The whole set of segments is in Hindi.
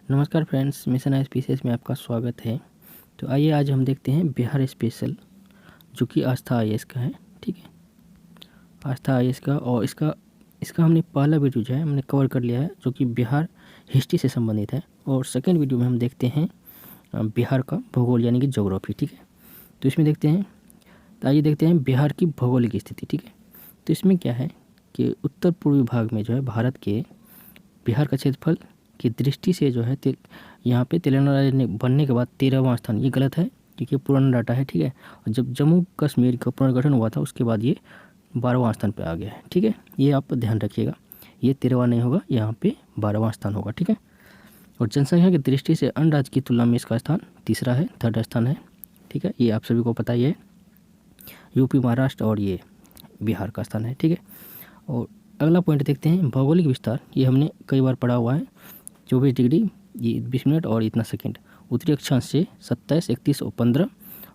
नमस्कार फ्रेंड्स, मिशन आईएसपीसीएस में आपका स्वागत है। तो आइए आज हम देखते हैं बिहार स्पेशल, जो कि आस्था आईएएस का है। ठीक है, आस्था आईएएस का। और इसका इसका हमने पहला वीडियो जो है हमने कवर कर लिया है, जो कि बिहार हिस्ट्री से संबंधित है। और सेकंड वीडियो में हम देखते हैं बिहार का भूगोल यानी कि ज्योग्राफी। ठीक है, तो इसमें देखते हैं, तो आइए देखते हैं बिहार की भौगोलिक स्थिति। ठीक है, तो इसमें क्या है कि उत्तर पूर्वी भाग में जो है भारत के बिहार का क्षेत्रफल की दृष्टि से जो है यहाँ पे तेलंगाना राज्य बनने के बाद 13वां स्थान। ये गलत है क्योंकि पुराना डाटा है। ठीक है, और जब जम्मू कश्मीर का पुनर्गठन हुआ था उसके बाद ये 12वां स्थान पे आ गया है। ठीक है, ये आप ध्यान रखिएगा, ये 13वां नहीं होगा, यहाँ पे 12वां स्थान होगा। ठीक है, और जनसंख्या की दृष्टि से अन्य राज्य की तुलना में इसका स्थान तीसरा है, थर्ड स्थान है। ठीक है, ये आप सभी को पता ही है। यूपी, महाराष्ट्र और ये बिहार का स्थान है। ठीक है, और अगला पॉइंट देखते हैं भौगोलिक विस्तार। ये हमने कई बार पढ़ा हुआ है। 24 डिग्री ये 20 मिनट और इतना सेकंड। उत्तरी अक्षांश से 27, 31 और 15।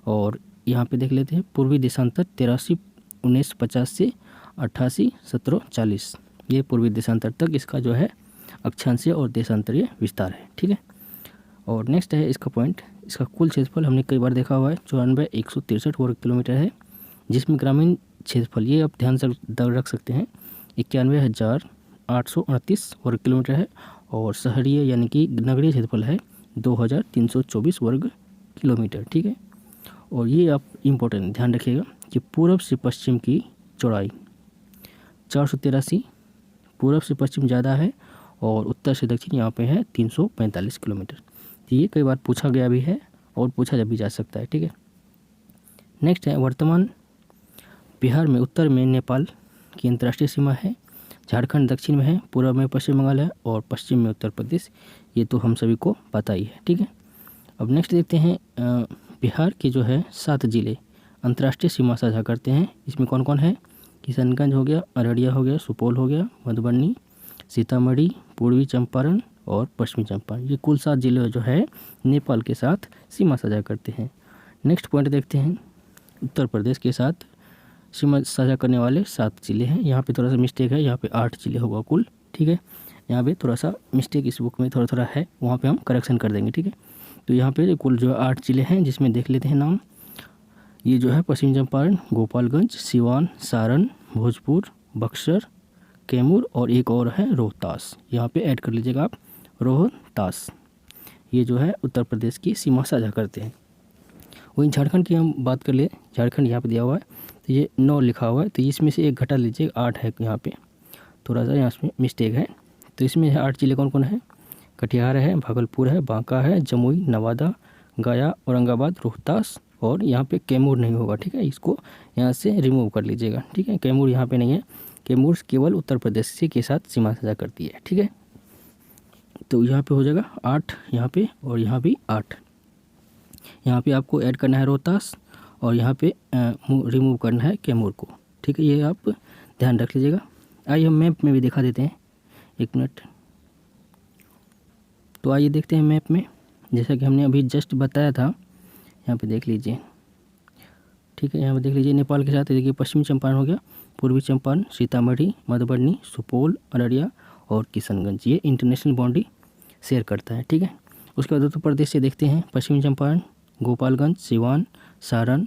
और यहाँ पे देख लेते हैं पूर्वी देशांतर 83, 19, 50 से 88, 17, 40। ये पूर्वी देशांतर तक इसका जो है अक्षांशीय और देशांतरीय विस्तार है। ठीक है, और नेक्स्ट है इसका पॉइंट, इसका कुल क्षेत्रफल हमने कई बार देखा हुआ है 94,163 वर्ग किलोमीटर है, जिसमें ग्रामीण क्षेत्रफल ये आप ध्यान से रख सकते हैं 91,838 वर्ग किलोमीटर है। और शहरीय यानी कि नगरीय क्षेत्रफल है 2,324 वर्ग किलोमीटर। ठीक है, और ये आप इम्पोर्टेंट ध्यान रखिएगा कि पूर्व से पश्चिम की चौड़ाई 483, पूर्व से पश्चिम ज़्यादा है, और उत्तर से दक्षिण यहाँ पे है 345 किलोमीटर। तो ये कई बार पूछा गया भी है और पूछा भी जा सकता है। ठीक है, नेक्स्ट है वर्तमान बिहार में उत्तर में नेपाल की अंतर्राष्ट्रीय सीमा है, झारखंड दक्षिण में है, पूर्व में पश्चिम बंगाल है और पश्चिम में उत्तर प्रदेश। ये तो हम सभी को पता ही है। ठीक है, अब नेक्स्ट देखते हैं बिहार के जो है 7 जिले अंतर्राष्ट्रीय सीमा साझा करते हैं। इसमें कौन कौन है? किशनगंज हो गया, अररिया हो गया, सुपौल हो गया, मधुबनी, सीतामढ़ी, पूर्वी चंपारण और पश्चिमी चंपारण। ये कुल 7 जिले जो है नेपाल के साथ सीमा साझा करते हैं। नेक्स्ट पॉइंट देखते हैं उत्तर प्रदेश के साथ सीमा साझा करने वाले 7 जिले हैं। यहाँ पे थोड़ा सा मिस्टेक है, यहाँ पे 8 जिले होगा कुल। ठीक है, यहाँ पे थोड़ा सा मिस्टेक इस बुक में थोड़ा थोड़ा है, वहाँ पे हम करेक्शन कर देंगे। ठीक है, तो यहाँ पे कुल जो 8 जिले हैं, जिसमें देख लेते हैं नाम। ये जो है पश्चिम चंपारण, गोपालगंज, सिवान, सारण, भोजपुर, बक्सर, कैमूर और एक और है रोहतास। यहाँ पे ऐड कर लीजिएगा आप, रोहतास। ये जो है उत्तर प्रदेश की सीमा साझा करते हैं। वहीं झारखंड की हम बात कर ले, झारखंड यहाँ पे दिया हुआ है, तो ये 9 लिखा हुआ है, तो इसमें से एक घटा लीजिए, 8 है यहाँ पे, थोड़ा सा यहाँ में मिस्टेक है। तो इसमें 8 जिले कौन कौन है? कटिहार है, भागलपुर है, बांका है, जमुई, नवादा, गया, औरंगाबाद, रोहतास और यहाँ पे कैमूर नहीं होगा। ठीक है, इसको यहाँ से रिमूव कर लीजिएगा। ठीक है, कैमूर यहाँ पे नहीं है, कैमूर केवल उत्तर प्रदेश से के साथ सीमा साझा करती है। ठीक है, तो यहाँ पे हो जाएगा 8 यहाँ पे, और यहाँ भी 8। यहाँ पे आपको ऐड करना है रोहतास, और यहाँ पे रिमूव करना है कैमूर को। ठीक है, ये आप ध्यान रख लीजिएगा। आइए हम मैप में भी दिखा देते हैं, 1 मिनट। तो आइए देखते हैं मैप में, जैसा कि हमने अभी जस्ट बताया था, यहाँ पे देख लीजिए। ठीक है, यहाँ पे देख लीजिए नेपाल के साथ देखिए पश्चिमी चंपारण हो गया, पूर्वी चंपारण, सीतामढ़ी, मधुबनी, सुपौल, अररिया और किशनगंज, ये इंटरनेशनल बाउंड्री शेयर करता है। ठीक है, उसके बाद उत्तर प्रदेश से देखते हैं पश्चिमी चंपारण, गोपालगंज, सिवान, सारण,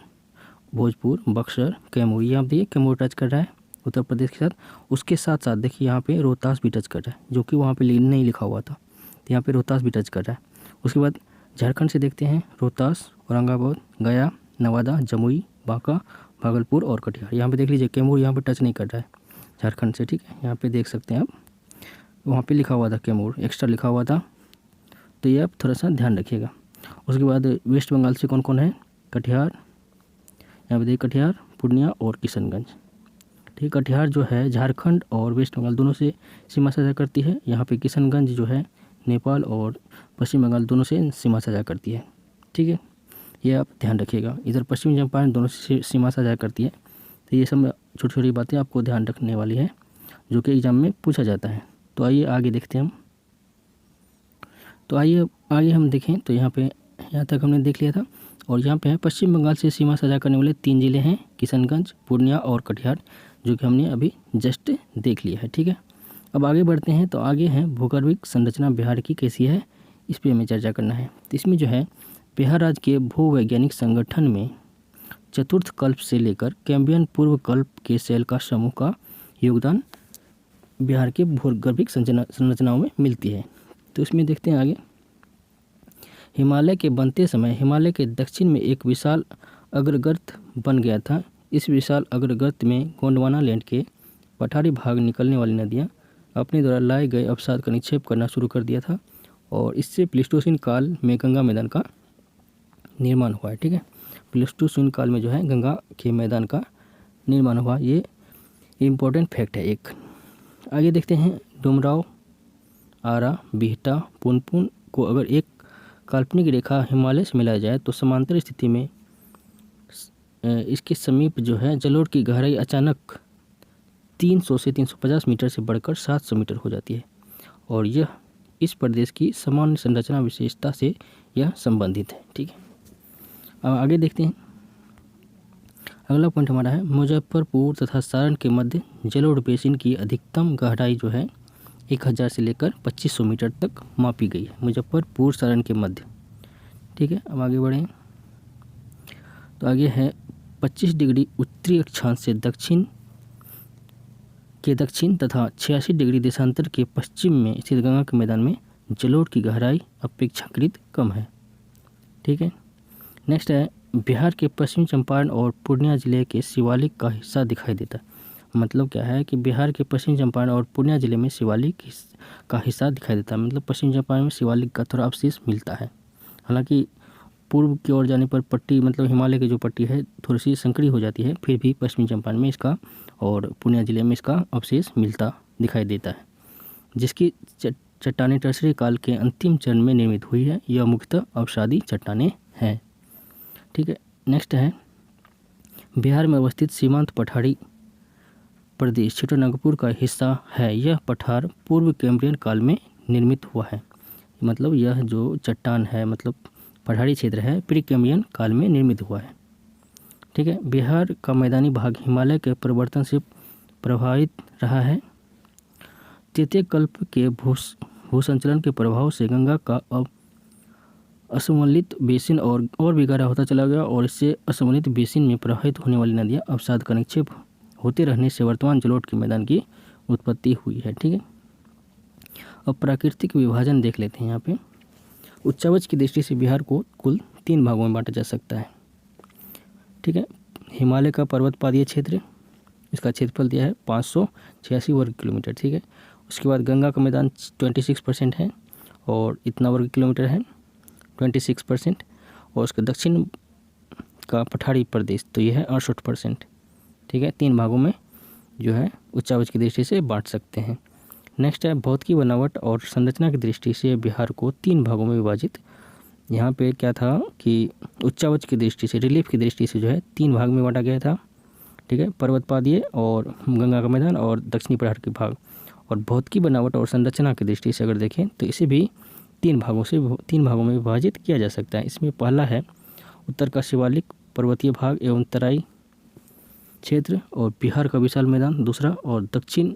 भोजपुर, बक्सर, कैमूर। ये आप देखिए कैमूर टच कर रहा है उत्तर प्रदेश के साथ। उसके साथ साथ देखिए यहाँ पे रोहतास भी टच कर रहा है, जो कि वहाँ पे नहीं लिखा हुआ था, तो यहाँ पे रोहतास भी टच कर रहा है। उसके बाद झारखंड से देखते हैं रोहतास, औरंगाबाद, गया, नवादा, जमुई, बांका, भागलपुर और कटिहार। यहाँ पे देख लीजिए कैमूर यहाँ पे टच नहीं कर रहा है झारखंड से। ठीक है, यहाँ पे देख सकते हैं आप, वहाँ पे लिखा हुआ था कैमूर, एक्स्ट्रा लिखा हुआ था, तो ये आप थोड़ा सा ध्यान रखिएगा। उसके बाद वेस्ट बंगाल से कौन कौन है? कटिहार, यहाँ पे देखिए कटिहार, पूर्णिया और किशनगंज। ठीक, कटिहार जो है झारखंड और वेस्ट बंगाल दोनों से सीमा साझा करती है। यहाँ पे किशनगंज जो है नेपाल और पश्चिम बंगाल दोनों से सीमा साझा करती है। ठीक है, ये आप ध्यान रखिएगा। इधर पश्चिमी चंपारण दोनों से सीमा साझा करती है। तो ये सब छोटी छोटी बातें आपको ध्यान रखने वाली है, जो कि एग्ज़ाम में पूछा जाता है। तो आइए आगे देखते हैं हम। तो आइए आगे हम देखें, तो यहाँ पे यहाँ तक हमने देख लिया था। और यहाँ पे है पश्चिम बंगाल से सीमा साझा करने वाले 3 जिले हैं, किशनगंज, पूर्णिया और कटिहार, जो कि हमने अभी जस्ट देख लिया है। ठीक है, अब आगे बढ़ते हैं। तो आगे है भूगर्भिक संरचना बिहार की कैसी है, इस पर हमें चर्चा करना है। तो इसमें जो है बिहार राज्य के भूवैज्ञानिक संगठन में चतुर्थ कल्प से लेकर कैम्ब्रियन पूर्व कल्प के सेल का समूह का योगदान बिहार के भूगर्भिक संरचनाओं में मिलती है। तो इसमें देखते हैं आगे। हिमालय के बनते समय हिमालय के दक्षिण में एक विशाल अग्रगर्त बन गया था। इस विशाल अग्रगर्त में गोंडवाना लैंड के पठारी भाग निकलने वाली नदियाँ अपने द्वारा लाए गए अवसाद का निक्षेप करना शुरू कर दिया था और इससे प्लीस्टोसीन काल में गंगा मैदान का निर्माण हुआ है। ठीक है, प्लीस्टोसीन काल में जो है गंगा के मैदान का निर्माण हुआ, ये इम्पोर्टेंट फैक्ट है एक। आगे देखते हैं। डुमराव, आरा, बिहटा, पुनपुन को अगर एक काल्पनिक रेखा हिमालय से मिलाया जाए तो समांतर स्थिति में इसके समीप जो है जलोढ़ की गहराई अचानक 300 से 350 मीटर से बढ़कर 700 मीटर हो जाती है और यह इस प्रदेश की सामान्य संरचना विशेषता से यह संबंधित है। ठीक है, अब आगे देखते हैं। अगला पॉइंट हमारा है मुजफ्फरपुर तथा सारण के मध्य जलोढ़ बेसिन की अधिकतम गहराई जो है 1000 से लेकर 2500 मीटर तक मापी गई है, मुजफ्फरपुर सारण के मध्य। ठीक है, अब आगे बढ़ें तो आगे है 25 डिग्री उत्तरी अक्षांश से दक्षिण तथा 86 डिग्री देशांतर के पश्चिम में स्थित गंगा के मैदान में जलोढ़ की गहराई अपेक्षाकृत कम है। ठीक है, नेक्स्ट है बिहार के पश्चिमी चंपारण और पूर्णिया जिले के शिवालिक का हिस्सा दिखाई देता है। मतलब क्या है कि बिहार के पश्चिमी चंपारण और पूर्णिया जिले में शिवालिक का हिस्सा दिखाई देता है, मतलब पश्चिमी चंपारण में शिवालिक का थोड़ा अवशेष मिलता है। हालांकि पूर्व की ओर जाने पर पट्टी मतलब हिमालय की जो पट्टी है थोड़ी सी संकरी हो जाती है, फिर भी पश्चिमी चंपारण में इसका और पूर्णिया जिले में इसका अवशेष मिलता दिखाई देता है, जिसकी चट्टानें टर्सरी काल के अंतिम चरण में निर्मित हुई है। यह मुख्यतः अवसादी चट्टानें हैं। ठीक है, नेक्स्ट है बिहार में अवस्थित सीमांत पठारी प्रदेश छोटानागपुर का हिस्सा है। यह पठार पूर्व कैम्ब्रियन काल में निर्मित हुआ है, मतलब यह जो चट्टान है मतलब पठारी क्षेत्र है प्री कैम्ब्रियन काल में निर्मित हुआ है। ठीक है, बिहार का मैदानी भाग हिमालय के परिवर्तन से प्रभावित रहा है। तृतीय कल्प के भूसंचलन के प्रभाव से गंगा का अब असमलित बेसिन और भी गहरा होता चला गया और इससे असमलित बेसिन में प्रवाहित होने वाली नदियाँ अवसाद का निक्षेप होते रहने से वर्तमान जलोढ़ के मैदान की उत्पत्ति हुई है। ठीक है, अब प्राकृतिक विभाजन देख लेते हैं। यहाँ पे उच्चावच की दृष्टि से बिहार को कुल 3 भागों में बांटा जा सकता है। ठीक है, हिमालय का पर्वतपादीय क्षेत्र, इसका क्षेत्रफल दिया है 586 वर्ग किलोमीटर। ठीक है, उसके बाद गंगा का मैदान 26% है और इतना वर्ग किलोमीटर है 26%, और उसके दक्षिण का पठारी प्रदेश तो यह है 68%। ठीक है, 3 भागों में जो है उच्चावच की दृष्टि से बांट सकते हैं। नेक्स्ट है भौतिकी बनावट और संरचना की दृष्टि से बिहार को 3 भागों में विभाजित। यहाँ पे क्या था कि उच्चावच की दृष्टि से रिलीफ की दृष्टि से जो है 3 भाग में बांटा गया था। ठीक है, पर्वतपादीय और गंगा का मैदान और दक्षिणी पठार के भाग। और भौतिकी बनावट और संरचना की दृष्टि से अगर देखें तो इसे भी 3 भागों में विभाजित किया जा सकता है। इसमें पहला है उत्तर का शिवालिक पर्वतीय भाग एवं तराई क्षेत्र और बिहार का विशाल मैदान दूसरा, और दक्षिण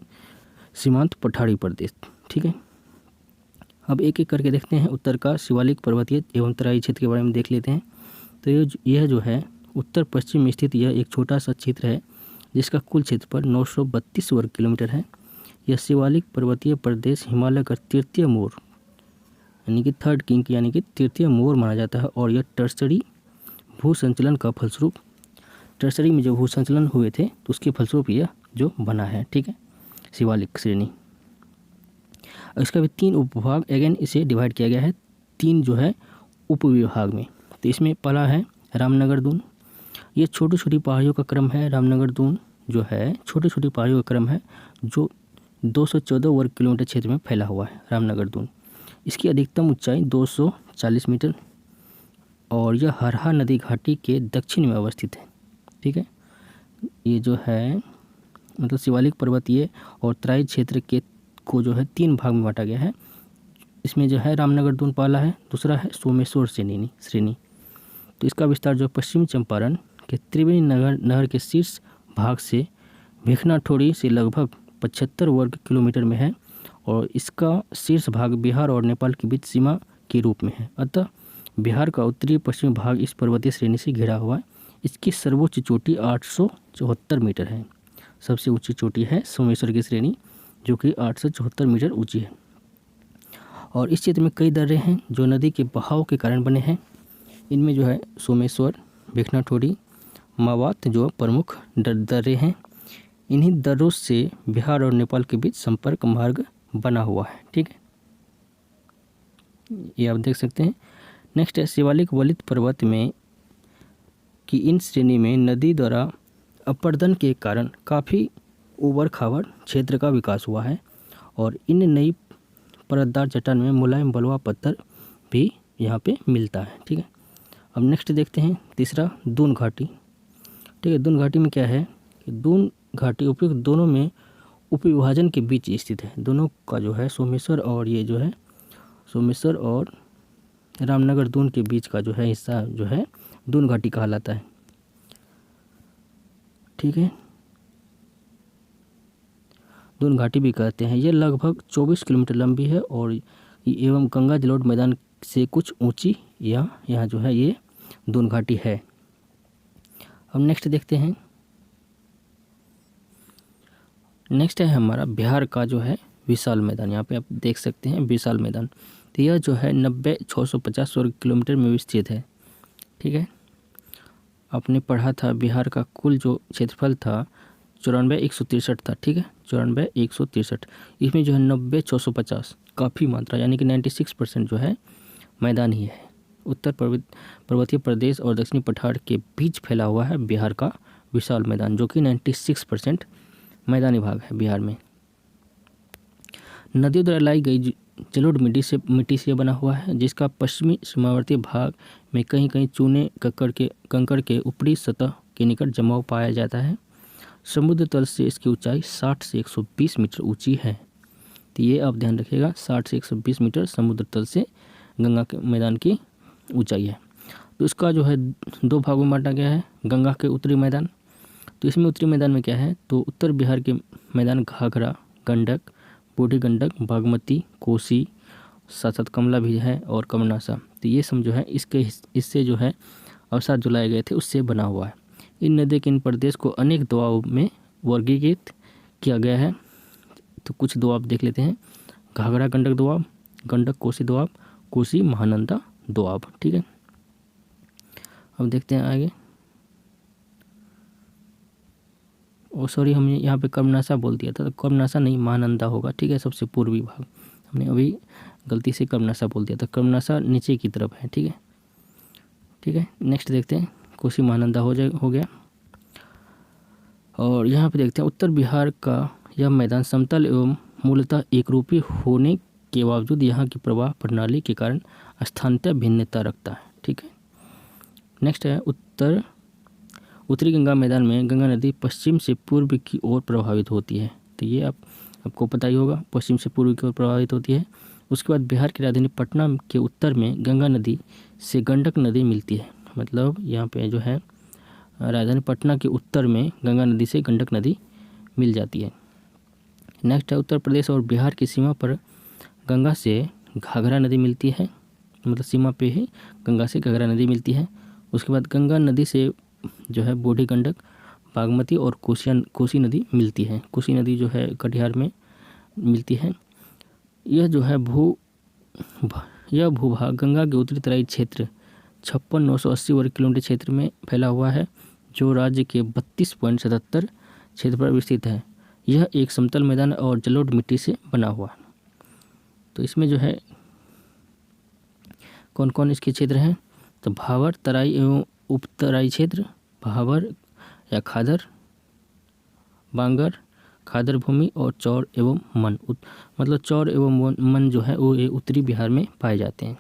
सीमांत पठारी प्रदेश। ठीक है, अब एक एक करके देखते हैं। उत्तर का शिवालिक पर्वतीय एवं तराई क्षेत्र के बारे में देख लेते हैं। तो यह जो है उत्तर पश्चिम में स्थित यह एक छोटा सा क्षेत्र है जिसका कुल क्षेत्रफल 932 वर्ग किलोमीटर है। यह शिवालिक पर्वतीय प्रदेश हिमालय का तृतीय मोड़ यानी कि थर्ड किंग यानी कि तृतीय मोड़ माना जाता है और यह टर्सरी भूसंचलन का फलस्वरूप, टर्सरी में जो भूसंचलन हुए थे तो उसके फलस्वरूप यह जो बना है। ठीक है, शिवालिक श्रेणी। इसका भी 3 उपभाग, अगेन इसे डिवाइड किया गया है 3 जो है उपविभाग में। तो इसमें पहला है रामनगर दून। ये छोटी छोटी पहाड़ियों का क्रम है। रामनगर दून जो है छोटी छोटी पहाड़ियों का क्रम है जो 214 वर्ग किलोमीटर क्षेत्र में फैला हुआ है रामनगर दून। इसकी अधिकतम ऊंचाई 240 मीटर और यह हरहा नदी घाटी के दक्षिण में अवस्थित है। ठीक है, ये जो है मतलब शिवालिक पर्वतीय और तराई क्षेत्र के को जो है 3 भाग में बांटा गया है। इसमें जो है रामनगर दून पहला है, दूसरा है सोमेश्वर श्रेणी। तो इसका विस्तार जो पश्चिमी चंपारण के त्रिवेणी नहर के शीर्ष भाग से भिखनाठोड़ी से लगभग 75 वर्ग किलोमीटर में है और इसका शीर्ष भाग बिहार और नेपाल के बीच सीमा के रूप में है। अतः बिहार का उत्तरी पश्चिमी भाग इस पर्वतीय श्रेणी से घिरा हुआ है। इसकी सर्वोच्च चोटी 874 मीटर है। सबसे ऊंची चोटी है सोमेश्वर की श्रेणी, जो कि 874 मीटर ऊंची है। और इस क्षेत्र में कई दर्रे हैं जो नदी के बहाव के कारण बने हैं। इनमें जो है सोमेश्वर, भिखनाठोरी, मावात जो प्रमुख दर्रे हैं। इन्हीं दर्रों से बिहार और नेपाल के बीच संपर्क मार्ग बना हुआ है। ठीक है, ये आप देख सकते हैं। नेक्स्ट है शिवालिक वलित पर्वत में कि इन श्रेणी में नदी द्वारा अपर्दन के कारण काफ़ी उबड़ खाबड़ क्षेत्र का विकास हुआ है और इन नई परतदार चट्टान में मुलायम बलुआ पत्थर भी यहाँ पे मिलता है। ठीक है, अब नेक्स्ट देखते हैं तीसरा दून घाटी। ठीक है, दून घाटी में क्या है कि दून घाटी उपयुक्त दोनों में उपविभाजन के बीच स्थित है। दोनों का जो है सोमेश्वर और ये जो है सोमेश्वर और रामनगर दून के बीच का जो है हिस्सा जो है दून घाटी कहलाता है। ठीक है, दून घाटी भी कहते हैं। यह लगभग 24 किलोमीटर लंबी है और एवं गंगा जलोढ़ मैदान से कुछ ऊंची यहाँ जो है ये दून घाटी है। अब नेक्स्ट देखते हैं। नेक्स्ट है हमारा बिहार का जो है विशाल मैदान। यहाँ पे आप देख सकते हैं विशाल मैदान। तो यह जो है 90,650 वर्ग किलोमीटर में विस्तृत है। ठीक है, आपने पढ़ा था बिहार का कुल जो क्षेत्रफल था 94,163 था। ठीक है, 94,163। इसमें जो है 90,650 काफ़ी मात्रा यानी कि 96% जो है मैदान ही है। उत्तर पर्वतीय प्रदेश और दक्षिणी पठार के बीच फैला हुआ है बिहार का विशाल मैदान, जो कि 96% मैदानी भाग है बिहार में। नदियों द्वारा लाई गई जलोढ़ मिट्टी से बना हुआ है, जिसका पश्चिमी सीमावर्ती भाग में कहीं कहीं चूने कंकड़ के ऊपरी सतह के निकट जमाव पाया जाता है। समुद्र तल से इसकी ऊंचाई 60 से 120 मीटर ऊंची है। तो ये आप ध्यान रखिएगा, 60 से 120 मीटर समुद्र तल से गंगा के मैदान की ऊंचाई है। तो इसका जो है दो भागों में बांटा गया है। गंगा के उत्तरी मैदान, तो इसमें उत्तरी मैदान में क्या है तो उत्तर बिहार के मैदान घाघरा, गंडक, बूढ़ी गंडक, बागमती, कोसी, साथ साथ कमला भी है और कमनासा। तो ये सब जो है इससे जो है अवसाद जो लाए गए थे उससे बना हुआ है। इन नदी के इन प्रदेश को अनेक दोआब में वर्गीकृत किया गया है। तो कुछ दोआब देख लेते हैं। घाघरा गंडक दोआब, गंडक कोसी दोआब, कोसी महानंदा दोआब। ठीक है, अब देखते हैं आगे। सॉरी, हमने यहाँ पे कमनासा बोल दिया था, तो कमनासा नहीं महानंदा होगा। ठीक है, सबसे पूर्वी भाग हमने अभी गलती से कमनासा बोल दिया था। कमनासा नीचे की तरफ है। ठीक है, ठीक है, नेक्स्ट देखते हैं। कोसी महानंदा हो गया। और यहाँ पे देखते हैं उत्तर बिहार का यह मैदान समतल एवं मूलतः एकरूपी होने के बावजूद यहाँ की प्रवाह प्रणाली के कारण स्थानीय भिन्नता रखता है। ठीक है, नेक्स्ट है उत्तरी गंगा मैदान में गंगा नदी पश्चिम से पूर्व की ओर प्रभावित होती है। तो ये आपको पता ही होगा, पश्चिम से पूर्व की ओर प्रभावित होती है। उसके बाद बिहार की राजधानी पटना के उत्तर में गंगा नदी से गंडक नदी मिलती है। मतलब यहाँ पे जो है राजधानी पटना के उत्तर में गंगा नदी से गंडक नदी मिल जाती है। नेक्स्ट है उत्तर प्रदेश और बिहार की सीमा पर गंगा से घाघरा नदी मिलती है। मतलब सीमा पे ही गंगा से घाघरा नदी मिलती है। उसके बाद गंगा नदी से जो है बूढ़ी गंडक, बागमती और कोसी नदी मिलती है। कोसी नदी जो है कटिहार में मिलती है। यह जो है भूभाग गंगा के उत्तरी तराई क्षेत्र 56,980 वर्ग किलोमीटर क्षेत्र में फैला हुआ है, जो राज्य के 32.77 क्षेत्र पर विस्तृत है। यह एक समतल मैदान और जलोढ़ मिट्टी से बना हुआ है। तो इसमें जो है कौन कौन इसके क्षेत्र हैं तो भावर, तराई एवं उपतराई क्षेत्र, भावर या खादर, बांगर, खादर भूमि और चौर एवं मन। मतलब चौर एवं मन जो है वो ये उत्तरी बिहार में पाए जाते हैं।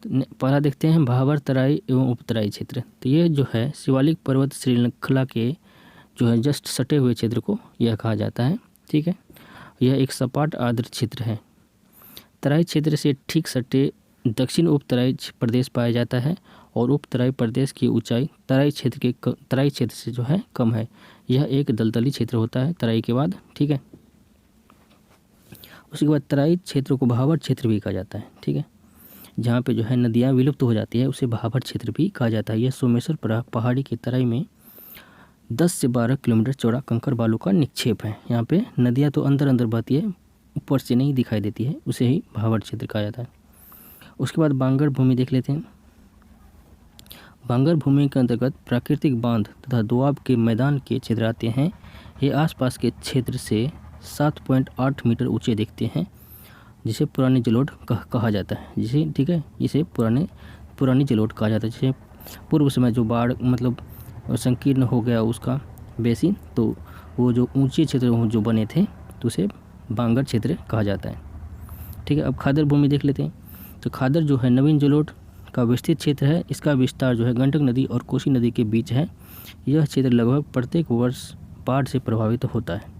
तो पहला देखते हैं भावर, तराई एवं उपतराई क्षेत्र। तो ये जो है शिवालिक पर्वत श्रृंखला के जो है जस्ट सटे हुए क्षेत्र को यह कहा जाता है। ठीक है, यह एक सपाट आर्द्र क्षेत्र है। तराई क्षेत्र से ठीक सटे दक्षिण उपतराई प्रदेश पाया जाता है और उपतराई प्रदेश की ऊंचाई तराई क्षेत्र से जो है कम है। यह एक दलदली क्षेत्र होता है तराई के बाद। ठीक है, उसके बाद तराई क्षेत्र को भावर क्षेत्र भी कहा जाता है। ठीक है, जहाँ पे जो है नदियाँ विलुप्त हो जाती है उसे भाबर क्षेत्र भी कहा जाता है। यह सोमेश्वर पहाड़ी की तराई में 10 से 12 किलोमीटर चौड़ा कंकर बालू का निक्षेप है। यहाँ पे नदियाँ तो अंदर अंदर बहती है, ऊपर से नहीं दिखाई देती है, उसे ही भाबर क्षेत्र कहा जाता है। उसके बाद बांगर भूमि देख लेते हैं। बांगर भूमि के अंतर्गत प्राकृतिक बांध तथा दोआब के मैदान के क्षेत्र आते हैं। ये आसपास के क्षेत्र से 7.8 मीटर ऊंचे दिखते हैं, जिसे पुरानी जलोढ़ कहा जाता है। जिसे पुरानी जलोढ़ कहा जाता है। जैसे पूर्व समय जो बाढ़ मतलब संकीर्ण हो गया उसका बेसिन, तो वो जो ऊंचे क्षेत्र जो बने थे तो उसे बांगर क्षेत्र कहा जाता है। ठीक है, अब खादर भूमि देख लेते हैं। तो खादर जो है नवीन जलोढ़ का विस्तृत क्षेत्र है। इसका विस्तार जो है गंडक नदी और कोसी नदी के बीच है। यह क्षेत्र लगभग प्रत्येक वर्ष बाढ़ से प्रभावित होता है।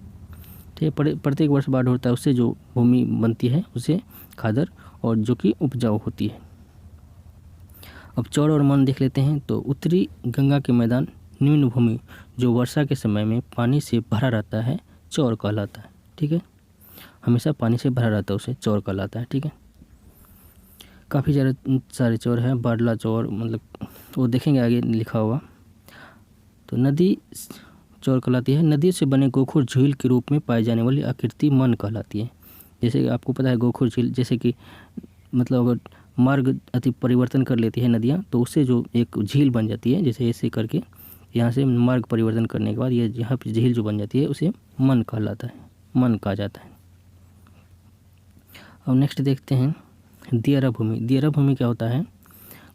ठीक है, प्रत्येक वर्ष बाढ़ होता है, उससे जो भूमि बनती है उसे खादर, और जो कि उपजाऊ होती है। अब चौड़ और मन देख लेते हैं। तो उत्तरी गंगा के मैदान निम्न भूमि जो वर्षा के समय में पानी से भरा रहता है चौड़ कहलाता है। ठीक है, हमेशा पानी से भरा रहता है उसे चौड़ कहलाता है। ठीक है, काफ़ी सारे चौड़ हैं, बाडला चौड़, मतलब वो देखेंगे आगे लिखा हुआ। तो नदी चौड़ कहलाती है। नदी से बने गोखुर झील के रूप में पाई जाने वाली आकृति मन कहलाती है। जैसे कि आपको पता है गोखुर झील, जैसे कि मतलब अगर मार्ग अति परिवर्तन कर लेती है नदियाँ तो उससे जो एक झील बन जाती है, जैसे ऐसे करके यहाँ से मार्ग परिवर्तन करने के बाद ये यहाँ पे झील जो बन जाती है उसे मन कहलाता है, मन कहा जाता है। अब नेक्स्ट देखते हैं दियारा भूमि। दियारा भूमि क्या होता है?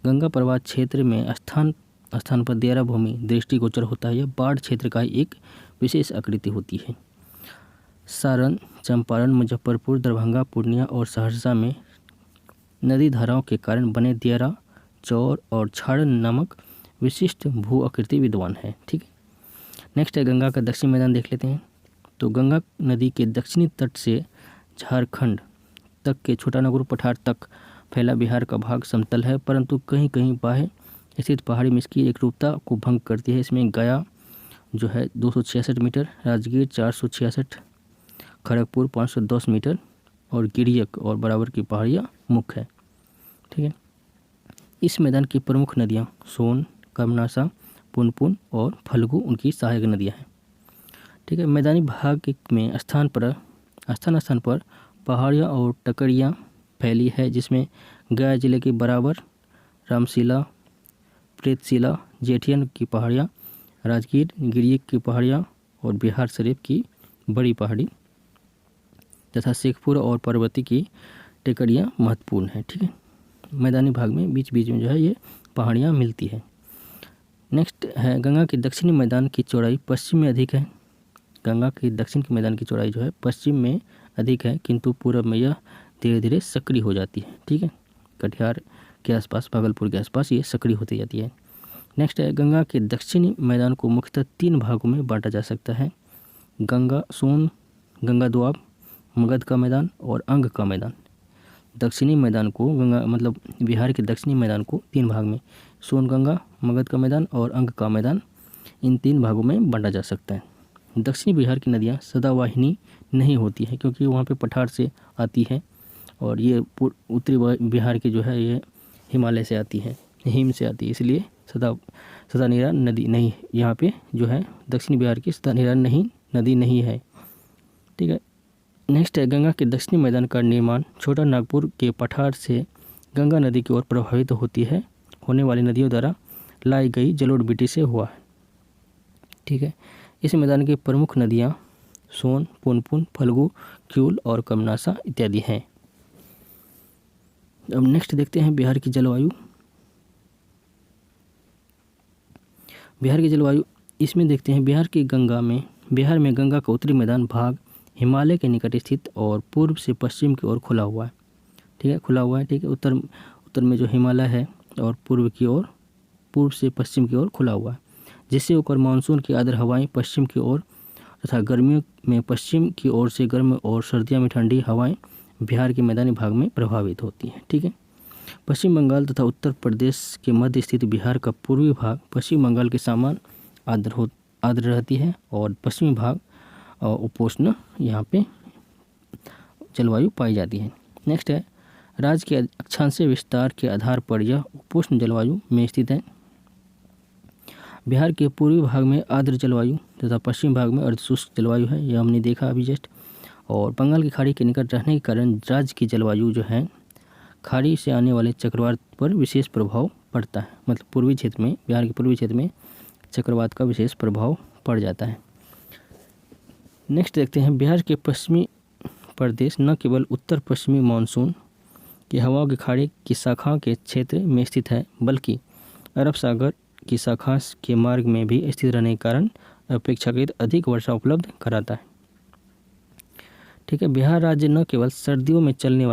गंगा प्रवाह क्षेत्र में स्थान पर दियारा भूमि दृष्टिगोचर होता है। यह बाढ़ क्षेत्र का एक विशेष आकृति होती है। सारण, चंपारण, मुजफ्फरपुर, दरभंगा, पूर्णिया और सहरसा में नदी धाराओं के कारण बने दियारा, चौर और छाड़न नामक विशिष्ट भू आकृति विद्वान है। ठीक है, नेक्स्ट है गंगा का दक्षिणी मैदान देख लेते हैं। तो गंगा नदी के दक्षिणी तट से झारखंड तक के छोटानागपुर पठार तक फैला बिहार का भाग समतल है, परंतु कहीं कहीं बाह्य स्थित पहाड़ी में इसकी एक रूपता को भंग करती है। इसमें गया जो है 266 मीटर, राजगीर 466, खड़गपुर 510 मीटर और गिरियक और बराबर की पहाड़ियाँ मुख्य है। ठीक है, इस मैदान की प्रमुख नदियाँ सोन, कमनासा, पुनपुन और फल्गु उनकी सहायक नदियाँ हैं। ठीक है, मैदानी भाग में स्थान स्थान पर पहाड़ियाँ और टकरियाँ फैली है, जिसमें गया जिले के बराबर, रामशिला, प्रेतशिला, जेठियन की पहाड़ियाँ, राजगीर, गिरियक की पहाड़ियाँ और बिहार शरीफ की बड़ी पहाड़ी तथा शेखपुर और पर्वती की टेकड़ियाँ महत्वपूर्ण हैं। ठीक है, मैदानी भाग में बीच बीच में जो है ये पहाड़ियाँ मिलती है। नेक्स्ट है गंगा के दक्षिणी मैदान की चौड़ाई पश्चिम में अधिक है। गंगा के दक्षिण के मैदान की चौड़ाई जो है पश्चिम में अधिक है, किंतु पूर्व में यह धीरे धीरे सक्रिय हो जाती है। ठीक है, कटिहार के आसपास, भागलपुर के आसपास ये सक्रिय होती जाती है। नेक्स्ट है गंगा के दक्षिणी मैदान को मुख्यतः 3 भागों में बांटा जा सकता है: गंगा सोन, गंगा दोआब, मगध का मैदान और अंग का मैदान। दक्षिणी मैदान को गंगा मतलब बिहार के दक्षिणी मैदान को 3 भाग में सोन गंगा, मगध का मैदान और अंग का मैदान, इन 3 भागों में बांटा जा सकता है। दक्षिणी बिहार की नदियाँ सदावाहिनी नहीं होती है, क्योंकि वहाँ पे पठार से आती है, और ये उत्तरी बिहार की जो है ये हिमालय से आती है, हिम से आती है, इसलिए सदा निरान नदी नहीं, यहाँ पे जो है दक्षिणी बिहार की सदा निरान नदी नहीं है। ठीक है, नेक्स्ट है गंगा के दक्षिणी मैदान का निर्माण छोटा नागपुर के पठार से गंगा नदी की ओर प्रभावित होने वाली नदियों द्वारा लाई गई जलोढ़ मिट्टी से हुआ है। ठीक है, इस मैदान की प्रमुख नदियाँ सोन, पुनपुन, फल्गु, क्यूल और कमनासा इत्यादि हैं। अब नेक्स्ट देखते हैं बिहार की जलवायु। बिहार की जलवायु इसमें देखते हैं बिहार में गंगा का उत्तरी मैदान भाग हिमालय के निकट स्थित और पूर्व से पश्चिम की ओर खुला हुआ है। ठीक है, खुला हुआ है। ठीक है, उत्तर में जो हिमालय है और पूर्व से पश्चिम की ओर खुला हुआ है, जिससे होकर मानसून की आर्द्र हवाएं पश्चिम की ओर तथा गर्मियों में पश्चिम की ओर से गर्म और सर्दियों में ठंडी हवाएं बिहार के मैदानी भाग में प्रभावित होती हैं। ठीक है, पश्चिम बंगाल तथा उत्तर प्रदेश के मध्य स्थित बिहार का पूर्वी भाग पश्चिम बंगाल के समान आर्द्र रहती है और पश्चिमी भाग उपोष्ण यहाँ पे जलवायु पाई जाती है। नेक्स्ट है राज्य के अक्षांशीय विस्तार के आधार पर यह उपोष्ण जलवायु में स्थित है। बिहार के पूर्वी भाग में आर्द्र जलवायु तथा पश्चिमी भाग में अर्धशुष्क जलवायु है, यह हमने देखा अभी जस्ट। और बंगाल की खाड़ी के निकट रहने के कारण राज्य की जलवायु जो है खाड़ी से आने वाले चक्रवात पर विशेष प्रभाव पड़ता है, मतलब पूर्वी क्षेत्र में, बिहार के पूर्वी क्षेत्र में चक्रवात का विशेष प्रभाव पड़ जाता है। नेक्स्ट देखते हैं, बिहार के पश्चिमी प्रदेश न केवल उत्तर पश्चिमी मानसून की हवाओं की खाड़ी की शाखा के क्षेत्र में स्थित है, बल्कि अरब सागर की शाखा के मार्ग में भी स्थित रहने के कारण अपेक्षाकृत अधिक वर्षा उपलब्ध कराता है। ठीक है, बिहार राज्य न केवल सर्दियों में चलने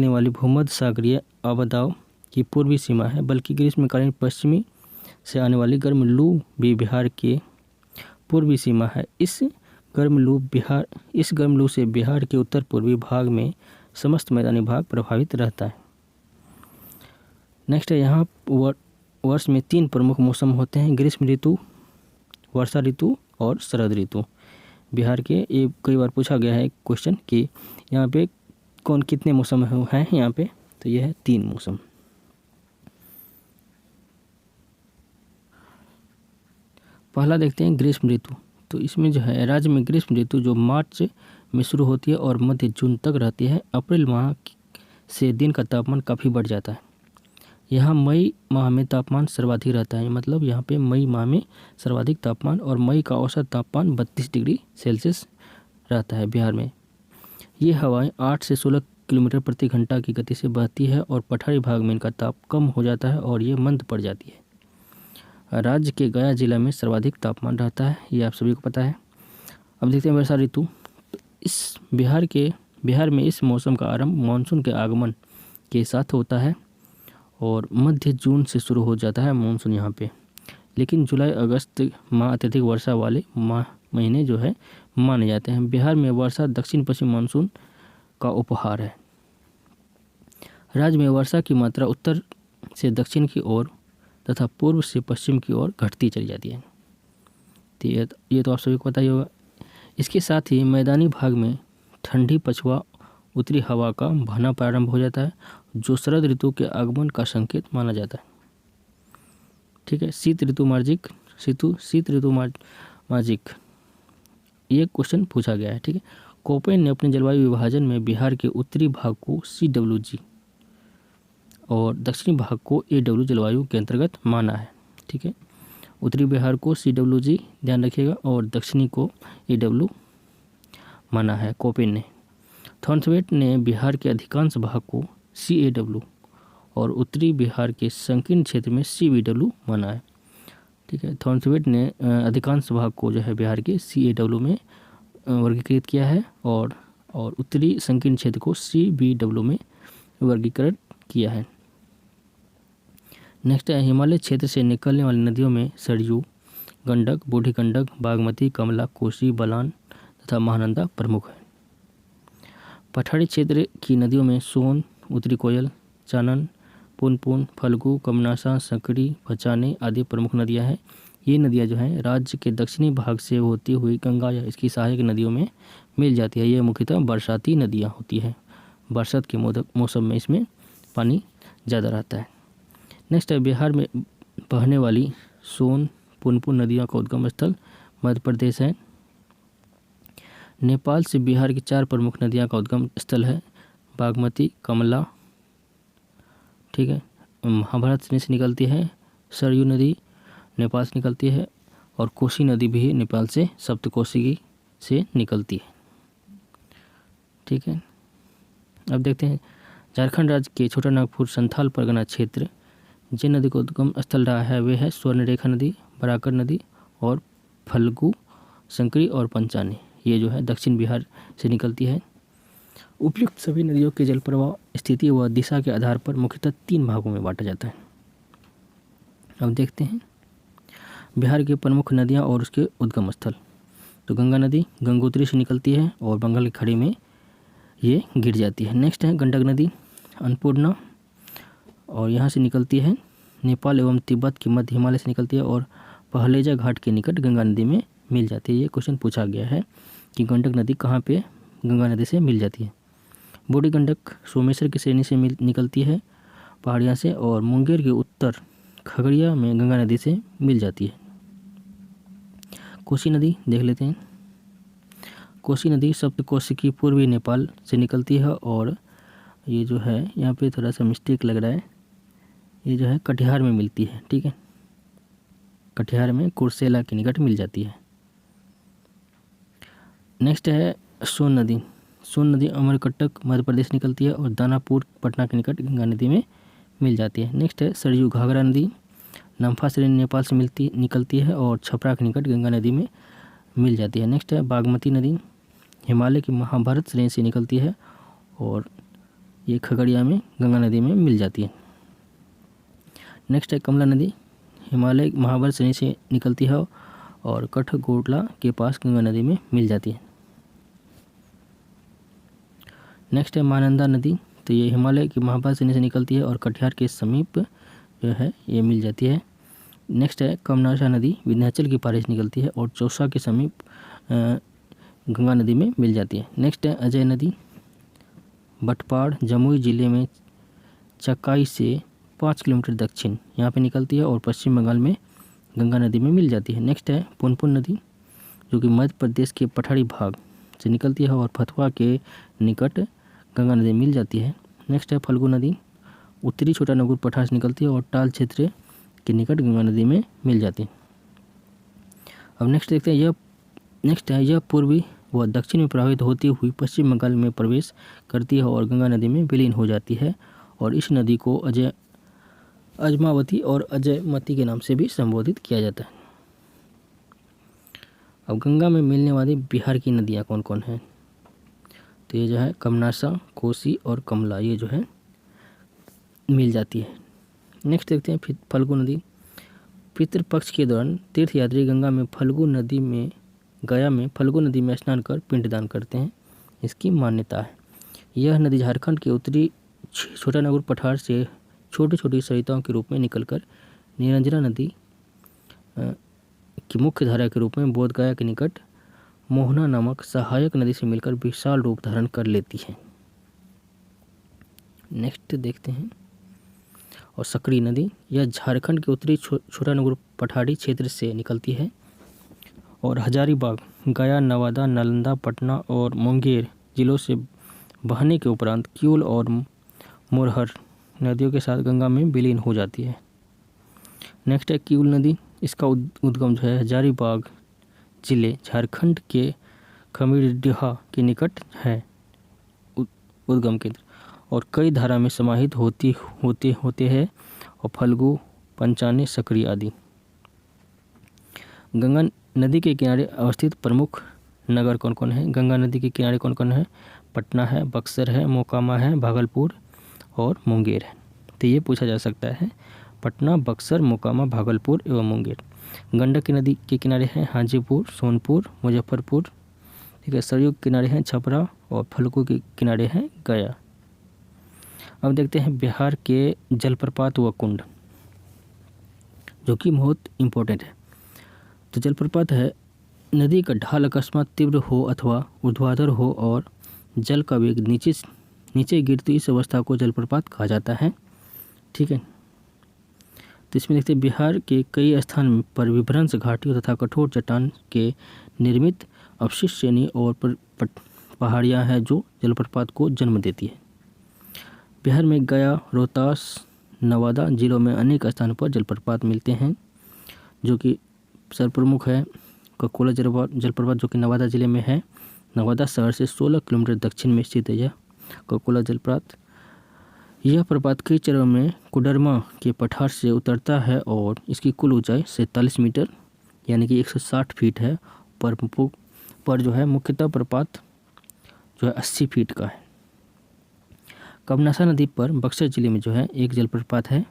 वाली भूमध्य सागरीय आपदाओं की पूर्वी सीमा है, बल्कि ग्रीष्मकालीन पश्चिमी से आने वाली गर्म लू भी बिहार के पूर्वी सीमा है। इस गर्म लू से बिहार के उत्तर पूर्वी भाग में समस्त मैदानी भाग प्रभावित रहता है। नेक्स्ट है, यहाँ वर्ष में 3 प्रमुख मौसम होते हैं, ग्रीष्म ऋतु, वर्षा ऋतु और शरद ऋतु। बिहार के ये कई बार पूछा गया है क्वेश्चन कि यहाँ पे कितने मौसम हैं यहाँ पे, तो यह है 3 मौसम। पहला देखते हैं ग्रीष्म ऋतु। तो इसमें जो है राज्य में ग्रीष्म ऋतु जो मार्च में शुरू होती है और मध्य जून तक रहती है। अप्रैल माह से दिन का तापमान काफ़ी बढ़ जाता है। यहाँ मई माह में तापमान सर्वाधिक रहता है, मतलब यहाँ पे मई माह में सर्वाधिक तापमान, और मई का औसत तापमान 32 डिग्री सेल्सियस रहता है बिहार में। ये हवाएं 8 से 16 किलोमीटर प्रति घंटा की गति से बहती है और पठारी भाग में इनका ताप कम हो जाता है और ये मंद पड़ जाती है। राज्य के गया जिला में सर्वाधिक तापमान रहता है, ये आप सभी को पता है। अब देखते हैं वर्षा ऋतु। इस बिहार में इस मौसम का आरंभ मानसून के आगमन के साथ होता है और मध्य जून से शुरू हो जाता है मानसून यहाँ पे, लेकिन जुलाई अगस्त माह अत्यधिक वर्षा वाले महीने जो है माने जाते हैं। बिहार में वर्षा दक्षिण पश्चिम मानसून का उपहार है। राज्य में वर्षा की मात्रा उत्तर से दक्षिण की ओर तथा पूर्व से पश्चिम की ओर घटती चली जाती है। ये तो आप सभी को पता ही होगा। इसके साथ ही मैदानी भाग में ठंडी पछुआ उत्तरी हवा का बहना प्रारंभ हो जाता है, जो शरद ऋतु के आगमन का संकेत माना जाता है। ठीक है, शीत ऋतु मार्जिक ये क्वेश्चन पूछा गया है। ठीक है, कोपेन ने अपने जलवायु विभाजन में बिहार के उत्तरी भाग को CWG और दक्षिणी भाग को AW जलवायु के अंतर्गत माना है। ठीक है, उत्तरी बिहार को CWG ध्यान रखिएगा और दक्षिणी को AW माना है कोपेन ने। थॉर्नसवेट ने बिहार के अधिकांश भाग को CAW और उत्तरी बिहार के संकीर्ण क्षेत्र में CBW माना है। ठीक है, थॉर्नसवेट ने अधिकांश भाग को जो है बिहार के CAW में वर्गीकृत किया है और उत्तरी संकीर्ण क्षेत्र को CBW में वर्गीकृत किया है। नेक्स्ट है, हिमालय क्षेत्र से निकलने वाली नदियों में सरयू, गंडक, बूढ़ी गंडक, बागमती, कमला, कोसी, बलान तथा महानंदा प्रमुख है। पठारी क्षेत्र की नदियों में सोन, उत्तरी कोयल, चानन, पुनपुन, फल्गु, कमनासा, सकरी, पचाने आदि प्रमुख नदियां हैं। ये नदियां जो हैं राज्य के दक्षिणी भाग से होती हुई गंगा या इसकी सहायक नदियों में मिल जाती है। ये मुख्यतः बरसाती नदियां होती हैं। बरसात के मौसम में इसमें पानी ज़्यादा रहता है। नेक्स्ट है, बिहार में बहने वाली सोन, पुनपुन नदियों का उद्गम स्थल मध्य प्रदेश है। नेपाल से बिहार की 4 प्रमुख नदियां का उद्गम स्थल है, बागमती, कमला, ठीक है, महाभारत से निकलती है, सरयू नदी नेपाल से निकलती है और कोसी नदी भी नेपाल से सप्तकोशी से निकलती है। ठीक है, अब देखते हैं झारखंड राज्य के छोटा नागपुर संथाल परगना क्षेत्र जिन नदी का उद्गम स्थल रहा है वे है स्वर्णरेखा नदी, बराकर नदी और फल्गु, संकरी और पंचानी। ये जो है दक्षिण बिहार से निकलती है। उपयुक्त सभी नदियों के जल प्रवाह स्थिति व दिशा के आधार पर मुख्यतः 3 भागों में बांटा जाता है। अब देखते हैं बिहार की प्रमुख नदियां और उसके उद्गम स्थल। तो गंगा नदी गंगोत्री से निकलती है और बंगाल की खाड़ी में ये गिर जाती है। नेक्स्ट है गंडक नदी अन्नपूर्णा और यहाँ से निकलती है, नेपाल एवं तिब्बत के मध्य हिमालय से निकलती है और पहलेजा घाट के निकट गंगा नदी में मिल जाती है। ये क्वेश्चन पूछा गया है कि गंडक नदी कहाँ पे गंगा नदी से मिल जाती है। बूढ़ी गंडक सोमेश्वर की श्रेणी से निकलती है पहाड़ियाँ से, और मुंगेर के उत्तर खगड़िया में गंगा नदी से मिल जाती है। कोसी नदी देख लेते हैं। कोसी नदी सप्तकोशिकी पूर्वी नेपाल से निकलती है, और ये जो है यहाँ पे थोड़ा सा मिस्टेक लग रहा है, ये जो है कटिहार में मिलती है। ठीक है, कटिहार में कुर्सेला के निकट मिल जाती है। नेक्स्ट है सोन नदी। सोन नदी अमरकंटक मध्य प्रदेश निकलती है, और दानापुर पटना के निकट गंगा नदी में मिल जाती है। नेक्स्ट है सरयू घाघरा नदी, नाम्फा श्रेणी नेपाल से निकलती है, और छपरा के निकट गंगा नदी में मिल जाती है। नेक्स्ट है बागमती नदी, हिमालय की महाभारत श्रेणी से निकलती है, और ये खगड़िया में गंगा नदी में मिल जाती है। नेक्स्ट है कमला नदी, हिमालय महाभारत श्रेणी से निकलती है, और कठगोटला के पास गंगा नदी में मिल जाती है। नेक्स्ट है महानंदा नदी, तो ये हिमालय की महाभारत श्रेणी से निकलती है, और कटिहार के समीप जो है ये मिल जाती है। नेक्स्ट है कमनासा नदी, विंध्याचल की पारी से निकलती है, और चौसा के समीप गंगा नदी में मिल जाती है। नेक्स्ट है अजय नदी, भटपाड़ जमुई जिले में चकाई से 5 किलोमीटर दक्षिण यहाँ पे निकलती है, और पश्चिम बंगाल में गंगा नदी में मिल जाती है। नेक्स्ट है पुनपुन नदी, जो कि मध्य प्रदेश के पठारी भाग से निकलती है, और फतुहा के निकट गंगा नदी मिल जाती है। नेक्स्ट है फल्गु नदी, उत्तरी छोटानागपुर पठार से निकलती है, और टाल क्षेत्र के निकट गंगा नदी में मिल जाती है। अब नेक्स्ट देखते हैं यह पूर्वी व दक्षिण में प्रवाहित होती हुई पश्चिम बंगाल में प्रवेश करती है, और गंगा नदी में विलीन हो जाती है, और इस नदी को अजमावती और अजयमती के नाम से भी संबोधित किया जाता है। अब गंगा में मिलने वाली बिहार की नदियाँ कौन कौन हैं, तो ये जो है कमनासा, कोसी और कमला, ये जो है मिल जाती है। नेक्स्ट देखते हैं फल्गु नदी। पितृपक्ष के दौरान तीर्थयात्री गंगा में गया में फल्गु नदी में स्नान कर पिंडदान करते हैं, इसकी मान्यता है। यह नदी झारखंड के उत्तरी छोटानागपुर पठार से छोटी छोटी सरिताओं के रूप में निकलकर निरंजना नदी की मुख्य धारा के रूप में बोधगया के निकट मोहना नामक सहायक नदी से मिलकर विशाल रूप धारण कर लेती है। नेक्स्ट देखते हैं और सकरी नदी, यह झारखंड के उत्तरी छोटानागपुर पठारी क्षेत्र से निकलती है, और हजारीबाग, गया, नवादा, नालंदा, पटना और मुंगेर जिलों से बहने के उपरांत क्यूल और मोरहर नदियों के साथ गंगा में विलीन हो जाती है। नेक्स्ट है क्यूल नदी, इसका उद्गम जो है हजारीबाग जिले झारखंड के खमीरडिहा के निकट है उद्गम केंद्र, और कई धारा में समाहित होते हैं, और फल्गु, पंचाने, सकरी आदि। गंगा नदी के किनारे अवस्थित प्रमुख नगर कौन कौन है? गंगा नदी के किनारे कौन कौन है? पटना है, बक्सर है, मोकामा है, भागलपुर और मुंगेर है। तो ये पूछा जा सकता है, पटना, बक्सर, मोकामा, भागलपुर एवं मुंगेर। गंडक की नदी के किनारे हैं हाजीपुर, सोनपुर, मुजफ्फरपुर। ठीक है, सरयू के किनारे हैं छपरा, और फल्गु के किनारे हैं गया। अब देखते हैं बिहार के जलप्रपात व कुंड, जो कि बहुत इम्पोर्टेंट है। तो जलप्रपात है नदी का ढाल अकस्मात तीव्र हो अथवा ऊर्ध्वाधर हो और जल का वेग नीचे गिरती इस अवस्था को जलप्रपात कहा जाता है। ठीक है, तो इसमें देखते हैं बिहार के कई स्थान पर विभ्रंश घाटियों तथा कठोर चट्टान के निर्मित अवशिष्ट श्रेणी और पहाड़ियाँ हैं जो जलप्रपात को जन्म देती है। बिहार में गया, रोहतास, नवादा जिलों में अनेक स्थानों पर जलप्रपात मिलते हैं, जो कि सर्वप्रमुख है ककोला जलप्रपात, जो कि नवादा जिले में है। नवादा शहर से 16 किलोमीटर दक्षिण में स्थित है यह ककोला जलप्रपात। यह प्रपात कई चरणों में कोडरमा के पठार से उतरता है, और इसकी कुल ऊंचाई 47 मीटर यानी कि 160 फीट है। पर जो है मुख्यतः प्रपात जो है 80 फीट का है। कमनासा नदी पर बक्सर जिले में जो है एक जलप्रपात है।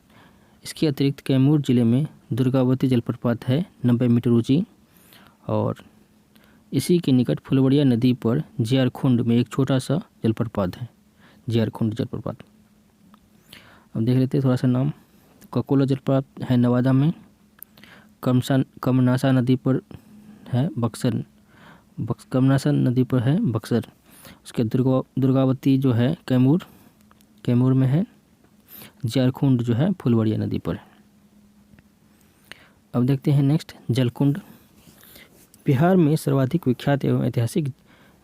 इसके अतिरिक्त कैमूर जिले में दुर्गावती जलप्रपात है 90 मीटर ऊंची, और इसी के निकट फुलवड़िया नदी पर जियारकुंड में एक छोटा सा जलप्रपात है, जियारकुंड जलप्रपात। अब देख लेते हैं थोड़ा सा नाम। ककोला जलप्रपात है नवादा में, कमनासा नदी पर है बक्सर, कमनासा नदी पर है बक्सर, उसके दुर्गावती जो है कैमूर में है। झारखंड जो है फुलवड़िया नदी पर है। अब देखते हैं नेक्स्ट जलकुंड। बिहार में सर्वाधिक विख्यात एवं ऐतिहासिक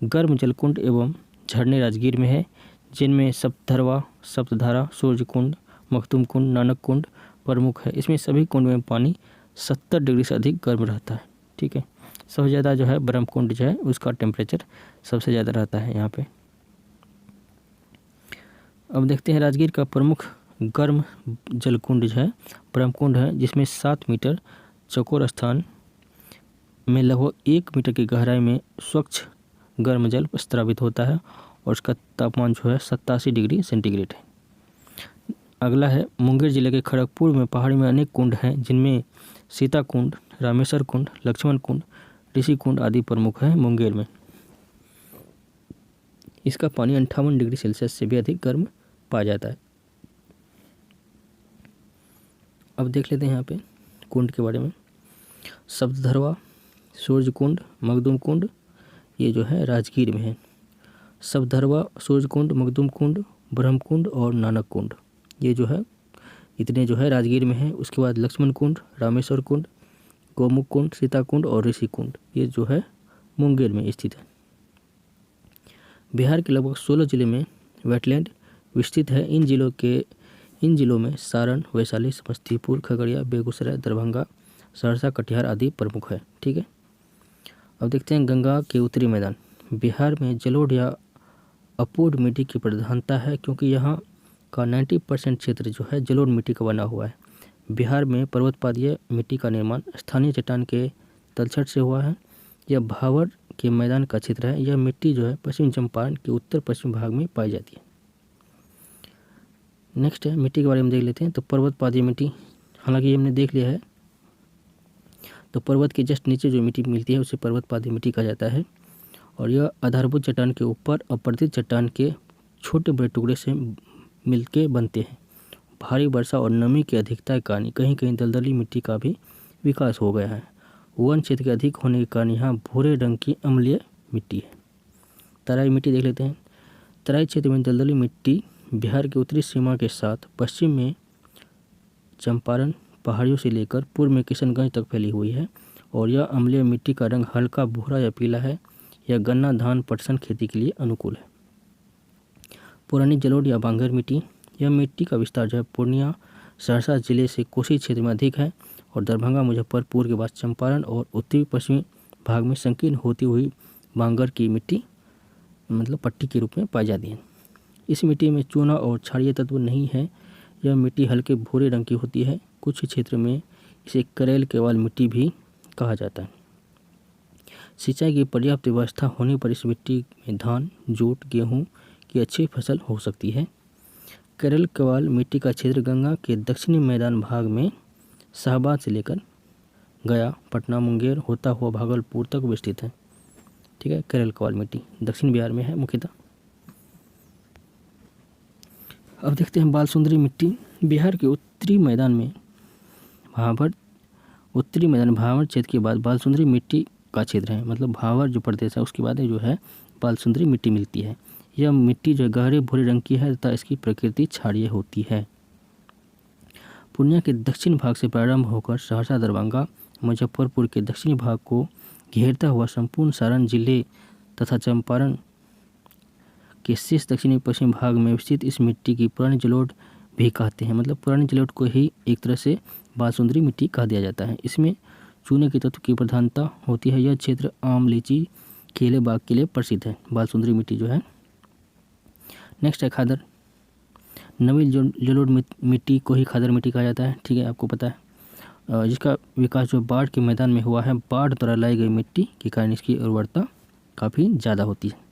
गर्म जलकुंड एवं झरने राजगीर में है, जिनमें सप्तधारा, सूर्यकुंड, मखदूम कुंड, नानक कुंड प्रमुख है। इसमें सभी कुंड में पानी 70 डिग्री से अधिक गर्म रहता है। ठीक है, सबसे ज़्यादा जो है ब्रह्म कुंड जो है उसका टेम्परेचर सबसे ज़्यादा रहता है यहाँ पे। अब देखते हैं राजगीर का प्रमुख गर्म जलकुंड जो है ब्रह्मकुंड है, जिसमें 7 मीटर चौकोर स्थान में लगभग 1 मीटर की गहराई में स्वच्छ गर्म जल स्रावित होता है और उसका तापमान जो है 87 डिग्री सेंटीग्रेड है। अगला है मुंगेर जिले के खड़गपुर में पहाड़ी में अनेक कुंड हैं, जिनमें सीता कुंड, रामेश्वर कुंड, लक्ष्मण कुंड, ऋषि कुंड आदि प्रमुख हैं। मुंगेर में इसका पानी 58 डिग्री सेल्सियस से भी अधिक गर्म पाया जाता है। अब देख लेते हैं यहाँ पे कुंड के बारे में। सप्तधरवा, सूर्यकुंड, मखदूम कुंड ये जो है राजगीर में है। सप्तधरवा, सूर्यकुंड, मखदूम कुंड, ब्रह्मकुंड और नानक कुंड ये जो है इतने जो है राजगीर में है। उसके बाद लक्ष्मण कुंड, रामेश्वर कुंड, गोमुख कुंड, सीता कुंड और ऋषि कुंड ये जो है मुंगेर में स्थित है। बिहार के लगभग 16 जिले में वेटलैंड विस्तृत है। इन जिलों में सारण, वैशाली, समस्तीपुर, खगड़िया, बेगूसराय, दरभंगा, सहरसा, कटिहार आदि प्रमुख है। ठीक है, अब देखते हैं गंगा के उत्तरी मैदान। बिहार में जलोढ़ या अपूर्ण मिट्टी की प्रधानता है, क्योंकि यहाँ का 90% क्षेत्र जो है जलोढ़ मिट्टी का बना हुआ है। बिहार में पर्वतपादीय मिट्टी का निर्माण स्थानीय चट्टान के तलछट से हुआ है। यह भावर के मैदान का क्षेत्र है। यह मिट्टी जो है पश्चिम चंपारण के उत्तर पश्चिम भाग में पाई जाती है। नेक्स्ट है मिट्टी के बारे में देख लेते हैं। तो पर्वतपादीय मिट्टी, हालांकि ये हमने देख लिया है। तो पर्वत के जस्ट नीचे जो मिट्टी मिलती है उसे पर्वतपादीय मिट्टी कहा जाता है और यह आधारभूत चट्टान के ऊपर अपवर्तित चट्टान के छोटे बड़े टुकड़े से मिलके बनते हैं। भारी वर्षा और नमी की अधिकता के कारण कहीं कहीं दलदली मिट्टी का भी विकास हो गया है। वन क्षेत्र के अधिक होने के कारण यहाँ भूरे रंग की अम्लीय मिट्टी है। तराई मिट्टी देख लेते हैं। तराई क्षेत्र में दलदली मिट्टी बिहार की उत्तरी सीमा के साथ पश्चिम में चंपारण पहाड़ियों से लेकर पूर्व में किशनगंज तक फैली हुई है और यह अम्लीय मिट्टी का रंग हल्का भूरा या पीला है। यह गन्ना, धान, पटसन खेती के लिए अनुकूल है। पुरानी जलोढ़ या बांगर मिट्टी, यह मिट्टी का विस्तार जो है पूर्णिया, सहरसा जिले से कोसी क्षेत्र में अधिक है और दरभंगा, मुजफ्फरपुर के बाद चंपारण और उत्तरी पश्चिमी भाग में संकीर्ण होती हुई बांगर की मिट्टी मतलब पट्टी के रूप में पाई जाती है। इस मिट्टी में चूना और क्षारीय तत्व नहीं है। यह मिट्टी हल्के भूरे रंग की होती है। कुछ क्षेत्र में इसे करेल केवाल मिट्टी भी कहा जाता है। सिंचाई की पर्याप्त व्यवस्था होने पर इस मिट्टी में धान, जूट, गेहूँ की अच्छी फसल हो सकती है। केरल केवाल मिट्टी का क्षेत्र गंगा के दक्षिणी मैदान भाग में शाहबाद से लेकर गया, पटना, मुंगेर होता हुआ भागलपुर तक विस्तृत है। ठीक है, केरल केवाल मिट्टी दक्षिण बिहार में है मुख्यतः। अब देखते हैं बालसुंदरी मिट्टी। बिहार के उत्तरी मैदान भावर क्षेत्र के बाद बालसुंदरी मिट्टी का क्षेत्र है। मतलब भावर जो प्रदेश है उसके बाद जो है बालसुंदरी मिट्टी मिलती है। यह मिट्टी जो गहरे भूरे रंग की है तथा इसकी प्रकृति क्षारीय होती है। पूर्णिया के दक्षिण भाग से प्रारंभ होकर सहरसा, दरभंगा, मुजफ्फरपुर के दक्षिणी भाग को घेरता हुआ संपूर्ण सारण जिले तथा चंपारण के शेष दक्षिणी पश्चिम भाग में स्थित इस मिट्टी की पुरानी जलोढ़ भी कहते हैं। मतलब पुरानी जलोढ़ को ही एक तरह से बालसुंदरी मिट्टी कहा दिया जाता है। इसमें चूने के तत्व की प्रधानता होती है। यह क्षेत्र आम, लीची, केले बाग के लिए प्रसिद्ध है। बालसुंदरी मिट्टी जो है। नेक्स्ट है खादर। नवी जलोढ़ मिट्टी को ही खादर मिट्टी कहा जाता है। ठीक है, आपको पता है। जिसका विकास जो बाढ़ के मैदान में हुआ है। बाढ़ द्वारा लाई गई मिट्टी के कारण इसकी उर्वरता काफ़ी ज़्यादा होती है।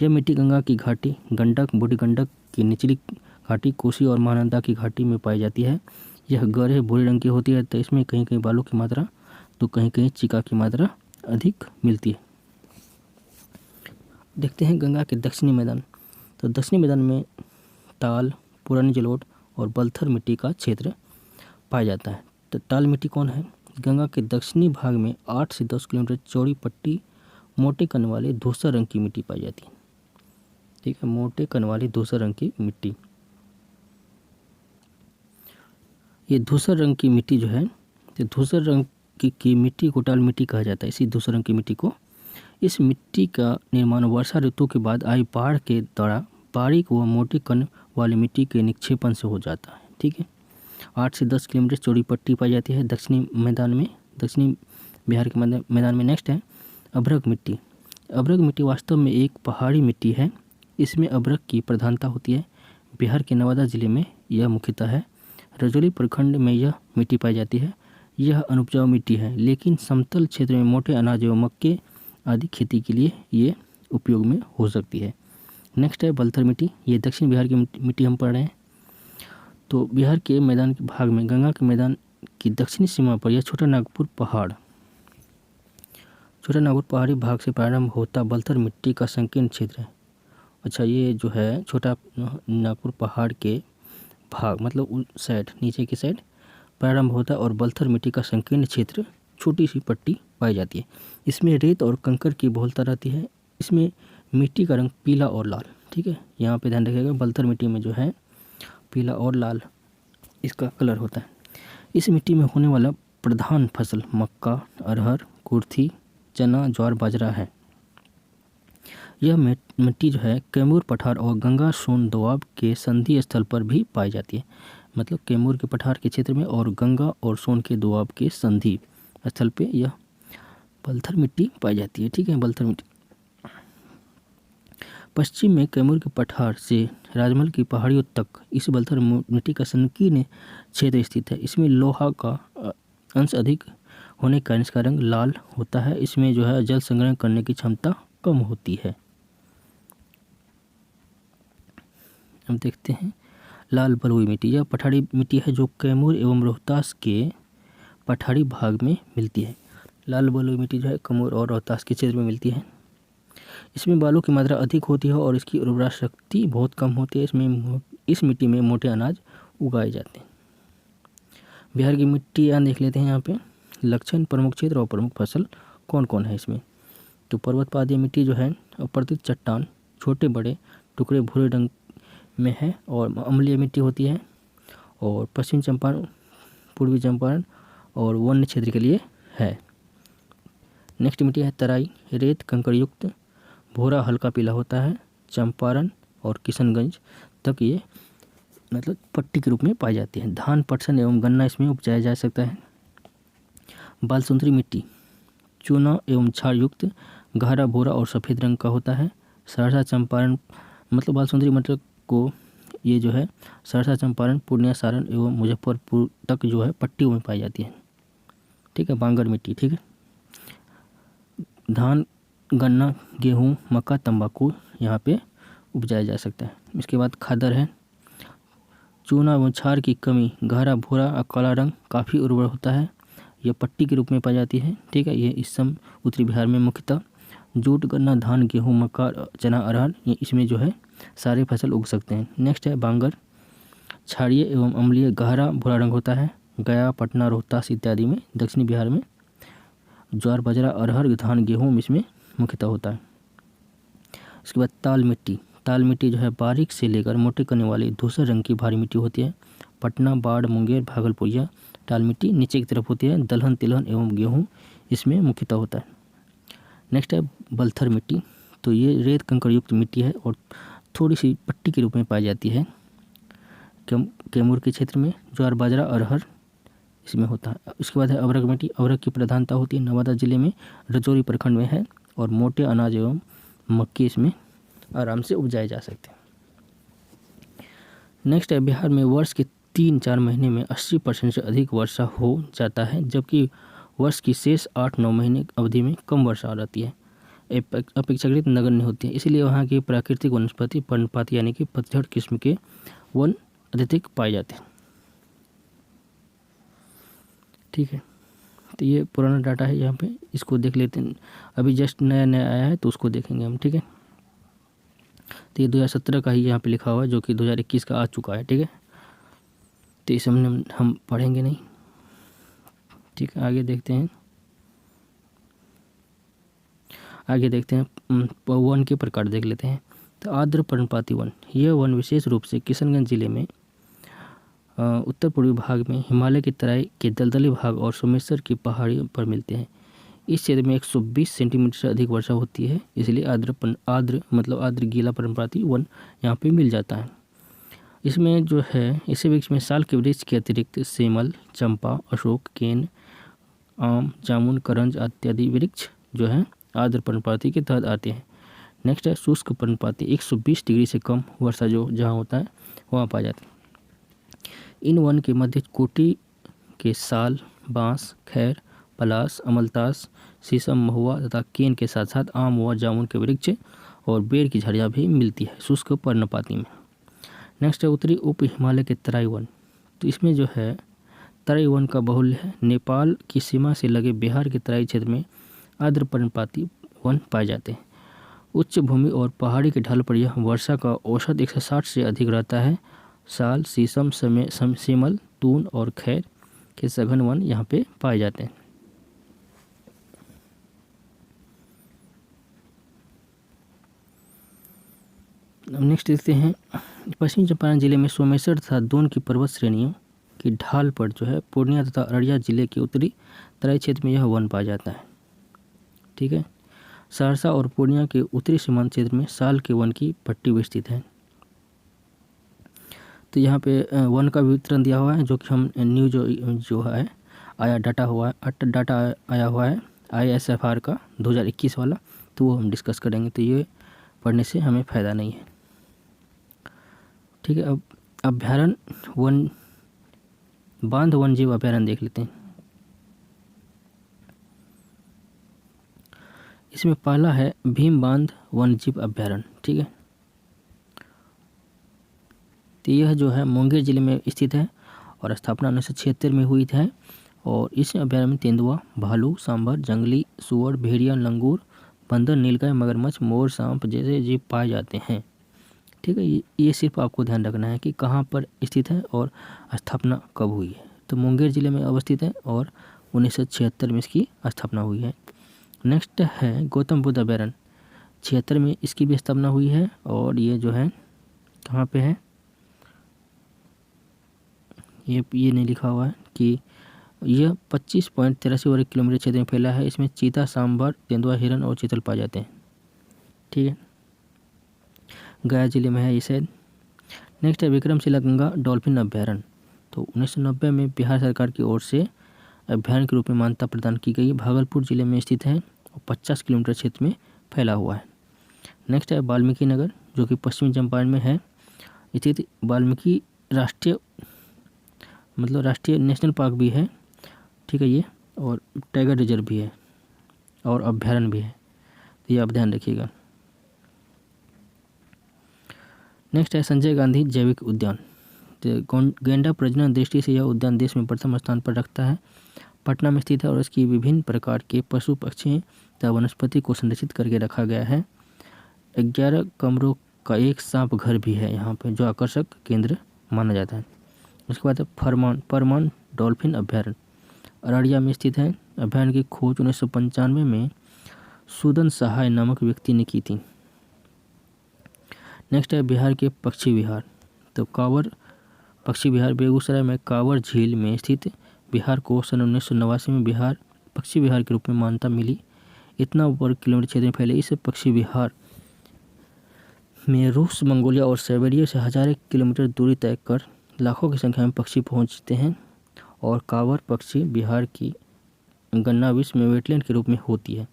यह मिट्टी गंगा की घाटी, गंडक, बूढ़ी गंडक की निचली घाटी, कोसी और महानंदा की घाटी में पाई जाती है। यह गहरे भूरे रंग की होती है। तो इसमें कहीं कहीं बालू की मात्रा तो कहीं कहीं चिका की मात्रा अधिक मिलती है। देखते हैं गंगा के दक्षिणी मैदान। तो दक्षिणी मैदान में ताल, पुरानी जलोढ़ और बलथर मिट्टी का क्षेत्र पाया जाता है। तो ताल मिट्टी कौन है? गंगा के दक्षिणी भाग में 8 से 10 किलोमीटर चौड़ी पट्टी मोटे कण वाले धूसर रंग की मिट्टी पाई जाती है। ठीक है, मोटे कण वाली धूसर रंग की मिट्टी। ये धूसर रंग की मिट्टी जो है, तो धूसर रंग की मिट्टी को टाल मिट्टी कहा जाता है। इसी धूसर रंग की मिट्टी को, इस मिट्टी का निर्माण वर्षा ऋतु के बाद आई बाढ़ के द्वारा बारीक व मोटे कण वाली मिट्टी के निक्षेपण से हो जाता है। ठीक है, 8 से 10 किलोमीटर चौड़ी पट्टी पाई जाती है दक्षिणी बिहार के मैदान में। नेक्स्ट है अभ्रक मिट्टी। अभ्रक मिट्टी वास्तव में एक पहाड़ी मिट्टी है। इसमें अभ्रक की प्रधानता होती है। बिहार के नवादा जिले में यह मुख्यतः है। रजौली प्रखंड में यह मिट्टी पाई जाती है। यह अनुपजाऊ मिट्टी है, लेकिन समतल क्षेत्र में मोटे अनाज एवं मक्के आदि खेती के लिए ये उपयोग में हो सकती है। नेक्स्ट है बलथर मिट्टी। ये दक्षिण बिहार की मिट्टी हम पढ़ रहे हैं। तो बिहार के मैदान के भाग में गंगा के मैदान की दक्षिणी सीमा पर यह छोटा नागपुर पहाड़ी भाग से प्रारंभ होता बलथर मिट्टी का संकीर्ण क्षेत्र है। अच्छा, ये जो है छोटा नागपुर पहाड़ के भाग मतलब उस साइड, नीचे की साइड प्रारंभ होता है और बलथर मिट्टी का संकीर्ण क्षेत्र, छोटी सी पट्टी पाई जाती है। इसमें रेत और कंकर की बहुलता रहती है। इसमें मिट्टी का रंग पीला और लाल। ठीक है, यहाँ पे ध्यान रखिएगा, बलथर मिट्टी में जो है पीला और लाल इसका कलर होता है। इस मिट्टी में होने वाला प्रधान फसल मक्का, अरहर, कुर्थी, चना, ज्वार, बाजरा है। यह मिट्टी जो है कैमूर पठार और गंगा सोन दोआब के संधि स्थल पर भी पाई जाती है। मतलब कैमूर के पठार के क्षेत्र में और गंगा और सोन के दोआब के संधि स्थल पे यह बलथर मिट्टी पाई जाती है। ठीक है, बलथर मिट्टी पश्चिम में कैमूर के पठार से राजमहल की पहाड़ियों तक इस बलथर मिट्टी का संकीर्ण क्षेत्र स्थित है। इसमें लोहा का अंश अधिक होने के कारण इसका रंग लाल होता है। इसमें जो है जल संग्रहण करने की क्षमता कम होती है। हम देखते हैं लाल बलुई मिट्टी। यह पठारी मिट्टी है जो कैमूर एवं रोहतास के पठारी भाग में मिलती है। लाल बलुई मिट्टी जो है कैमूर और रोहतास के क्षेत्र में मिलती है। इसमें बालू की मात्रा अधिक होती है और इसकी उर्वरा शक्ति बहुत कम होती है। इस मिट्टी में मोटे अनाज उगाए जाते हैं। बिहार की मिट्टियाँ देख लेते हैं यहाँ पे। लक्षण, प्रमुख क्षेत्र और प्रमुख फसल कौन कौन है इसमें। तो पर्वत पादीय मिट्टी जो है अपर्दित चट्टान, छोटे बड़े टुकड़े भूरे रंग में है और अम्लीय मिट्टी होती है। और पश्चिम चंपारण, पूर्वी चंपारण और वन्य क्षेत्र के लिए है। नेक्स्ट मिट्टी है तराई, रेत कंकड़ युक्त, भूरा हल्का पीला होता है। चंपारण और किशनगंज तक ये मतलब पट्टी के रूप में पाई जाती है। धान, पटसन एवं गन्ना इसमें उपजाया जा सकता है। बालसुंदरी मिट्टी चूना एवं क्षार युक्त, गहरा भूरा और सफ़ेद रंग का होता है। सहरसा चंपारण मतलब बालसुंदरी मटर को ये जो है सहरसा चंपारण, पूर्णिया, सारण एवं मुजफ्फरपुर तक जो है पट्टियों में पाई जाती है। ठीक है, बांगर मिट्टी। ठीक है, धान, गन्ना, गेहूँ, मक्का, तंबाकू यहाँ पे उपजाया जा सकता है। इसके बाद खादर है। चूना एवं क्षार की कमी, गहरा भूरा और काला रंग, काफ़ी उर्वर होता है। यह पट्टी के रूप में पाई जाती है। ठीक है, ये इस समय उत्तरी बिहार में मुख्यतः जूट, गन्ना, धान, गेहूँ, मक्का, चना, अरहर ये इसमें जो है सारे फसल उग सकते हैं। नेक्स्ट है बांगर, क्षारीय एवं अम्लीय, गहरा भूरा रंग होता है। गया, पटना, रोहतास इत्यादि में, दक्षिणी बिहार में ज्वार, बाजरा, अरहर, धान, गेहूँ इसमें मुख्यतः होता है। इसके बाद ताल मिट्टी। ताल मिट्टी जो है बारीक से लेकर मोटे कण वाली धूसर रंग की भारी मिट्टी होती है। पटना, बाढ़, मुंगेर, भागलपुर यह ताल मिट्टी नीचे की तरफ होती है। दलहन, तिलहन एवं गेहूँ इसमें मुख्यतः होता है। नेक्स्ट है बलथर मिट्टी। तो ये रेत कंकड़ युक्त मिट्टी है और थोड़ी सी पट्टी के रूप में पाई जाती है। कैमूर के क्षेत्र में ज्वार, बाजरा, अरहर इसमें होता है। इसके बाद है अभ्रक मिट्टी। अभ्रक की प्रधानता होती है नवादा जिले में, रजौरी प्रखंड में है और मोटे अनाज एवं मक्के इसमें आराम से उपजाए जा सकते हैं। नेक्स्ट है बिहार में वर्ष के 3-4 महीने में 80% से अधिक वर्षा हो जाता है, जबकि वर्ष की शेष 8-9 महीने अवधि में कम वर्षा रहती है। अपेक्षाकृत नगण्य होती है। इसलिए वहाँ की प्राकृतिक वनस्पति पर्णपाती यानी कि पतझड़ किस्म के वन अत्यधिक पाए जाते हैं। ठीक है, तो ये पुराना डाटा है यहाँ पे, इसको देख लेते हैं। अभी जस्ट नया नया आया है तो उसको देखेंगे हम। ठीक है, तो ये 2017 का ही यहाँ पे लिखा हुआ है, जो कि 2021 का आ चुका है। ठीक है, तो इस हम पढ़ेंगे नहीं। ठीक है, आगे देखते हैं। वन के प्रकार देख लेते हैं। तो आर्द्र पर्णपाती वन, यह वन विशेष रूप से किशनगंज जिले में उत्तर पूर्वी भाग में हिमालय की तराई के दलदली भाग और सोमेश्वर की पहाड़ियों पर मिलते हैं। इस क्षेत्र में 120 सेंटीमीटर से अधिक वर्षा होती है, इसलिए आर्द्र गीला पर्णपाती वन यहाँ पे मिल जाता है। इसमें जो है इसी वृक्ष में साल के वृक्ष के अतिरिक्त सेमल, चंपा, अशोक, केन, आम, जामुन, करंज इत्यादि वृक्ष जो है आर्द्र पर्णपाती के तहत आते हैं। नेक्स्ट है शुष्क पर्णपाती, 120 डिग्री से कम वर्षा जो जहाँ होता है वहाँ पाया जाता है। इन वन के मध्य कोटि के साल, बांस, खैर, पलास, अमलतास, शीशम, महुआ तथा केन के साथ साथ आम व जामुन के वृक्ष और बेर की झाड़ियाँ भी मिलती है शुष्क पर्णपाती में। नेक्स्ट है उत्तरी उप हिमालय के तराई वन। तो इसमें जो है तराई वन का बाहुल्य है। नेपाल की सीमा से लगे बिहार के तराई क्षेत्र में आर्द्र पर्णपाती वन पाए जाते हैं। उच्च भूमि और पहाड़ी के ढाल पर यह वर्षा का औसत 160 से अधिक रहता है। साल, शीशम, सेमल, तून और खैर के सघन वन यहाँ पे पाए जाते हैं। नेक्स्ट देखते हैं पश्चिमी चंपारण जिले में सोमेश्वर तथा दोन की पर्वत श्रेणियों की ढाल पर जो है पूर्णिया तथा अररिया जिले के उत्तरी तराई क्षेत्र में यह वन पाया जाता है। ठीक है, सहरसा और पूर्णिया के उत्तरी सीमांत क्षेत्र में साल के वन की पट्टी विस्तृत है। तो यहाँ पे वन का वितरण दिया हुआ है, जो कि हम न्यू जो है आया डाटा आया हुआ है ISFR का 2021 वाला, तो वो हम डिस्कस करेंगे। तो ये पढ़ने से हमें फ़ायदा नहीं है। ठीक है, अब अभ्यारण्य वन बांध वन जीव अभ्यारण्य देख लेते हैं। इसमें पहला है भीम बांध वन जीव अभ्यारण्य। ठीक है, तो यह जो है मुंगेर जिले में स्थित है और स्थापना 1976 में हुई है। और इस अभ्यारण्य में तेंदुआ, भालू, सांभर, जंगली सुअर, भेड़िया, लंगूर, बंदर, नीलगाय, मगरमच्छ, मोर, सांप जैसे जीव पाए जाते हैं। ठीक है, ये सिर्फ आपको ध्यान रखना है कि कहाँ पर स्थित है और स्थापना कब हुई है। तो मुंगेर जिले में अवस्थित है और 1976 में इसकी स्थापना हुई है। नेक्स्ट है गौतम बुद्ध अभ्यारण्य, 76 में इसकी भी स्थापना हुई है। और ये जो है कहाँ पे है, ये नहीं लिखा हुआ है कि यह 25.83 वर्ग किलोमीटर क्षेत्र में फैला है। इसमें चीता, सांभर, तेंदुआ, हिरन और चीतल पाए जाते हैं। ठीक है, गया जिले में है ये शायद। नेक्स्ट है विक्रमशिला गंगा डॉल्फिन अभ्यारण्य। तो 1990 में बिहार सरकार की ओर से अभ्यारण्य के रूप में मान्यता प्रदान की गई। भागलपुर जिले में स्थित है और 50 किलोमीटर क्षेत्र में फैला हुआ है। नेक्स्ट है वाल्मीकि नगर, जो कि पश्चिमी चंपारण में है स्थित। वाल्मीकि राष्ट्रीय नेशनल पार्क भी है। ठीक है, ये और टाइगर रिजर्व भी है और अभ्यारण्य भी है, तो ये आप ध्यान रखिएगा। नेक्स्ट है संजय गांधी जैविक उद्यान। तो गैंडा प्रजनन दृष्टि से यह उद्यान देश में प्रथम स्थान पर रखता है। पटना में स्थित है और इसकी विभिन्न प्रकार के पशु, पक्षी तथा वनस्पति को संरक्षित करके रखा गया है। 11 कमरों का एक सांप घर भी है यहाँ पे, जो आकर्षक केंद्र माना जाता है। उसके बाद परमान डॉल्फिन अभ्यारण्य अररिया में स्थित है। अभ्यारण्य की खोज 1995 में सुदन सहाय नामक व्यक्ति ने की थी। नेक्स्ट है बिहार के पक्षी विहार। तो कांवर पक्षी विहार बेगूसराय में कांवर झील में स्थित बिहार को सन 1989 में बिहार पक्षी विहार के रूप में मान्यता मिली। इतना वर्ग किलोमीटर क्षेत्र में फैले इस पक्षी विहार में रूस, मंगोलिया और साइबेरिया से हजारों किलोमीटर दूरी तय कर लाखों की संख्या में पक्षी पहुंचते हैं। और कांवर पक्षी विहार की गणना विश्व में वेटलैंड के रूप में होती है।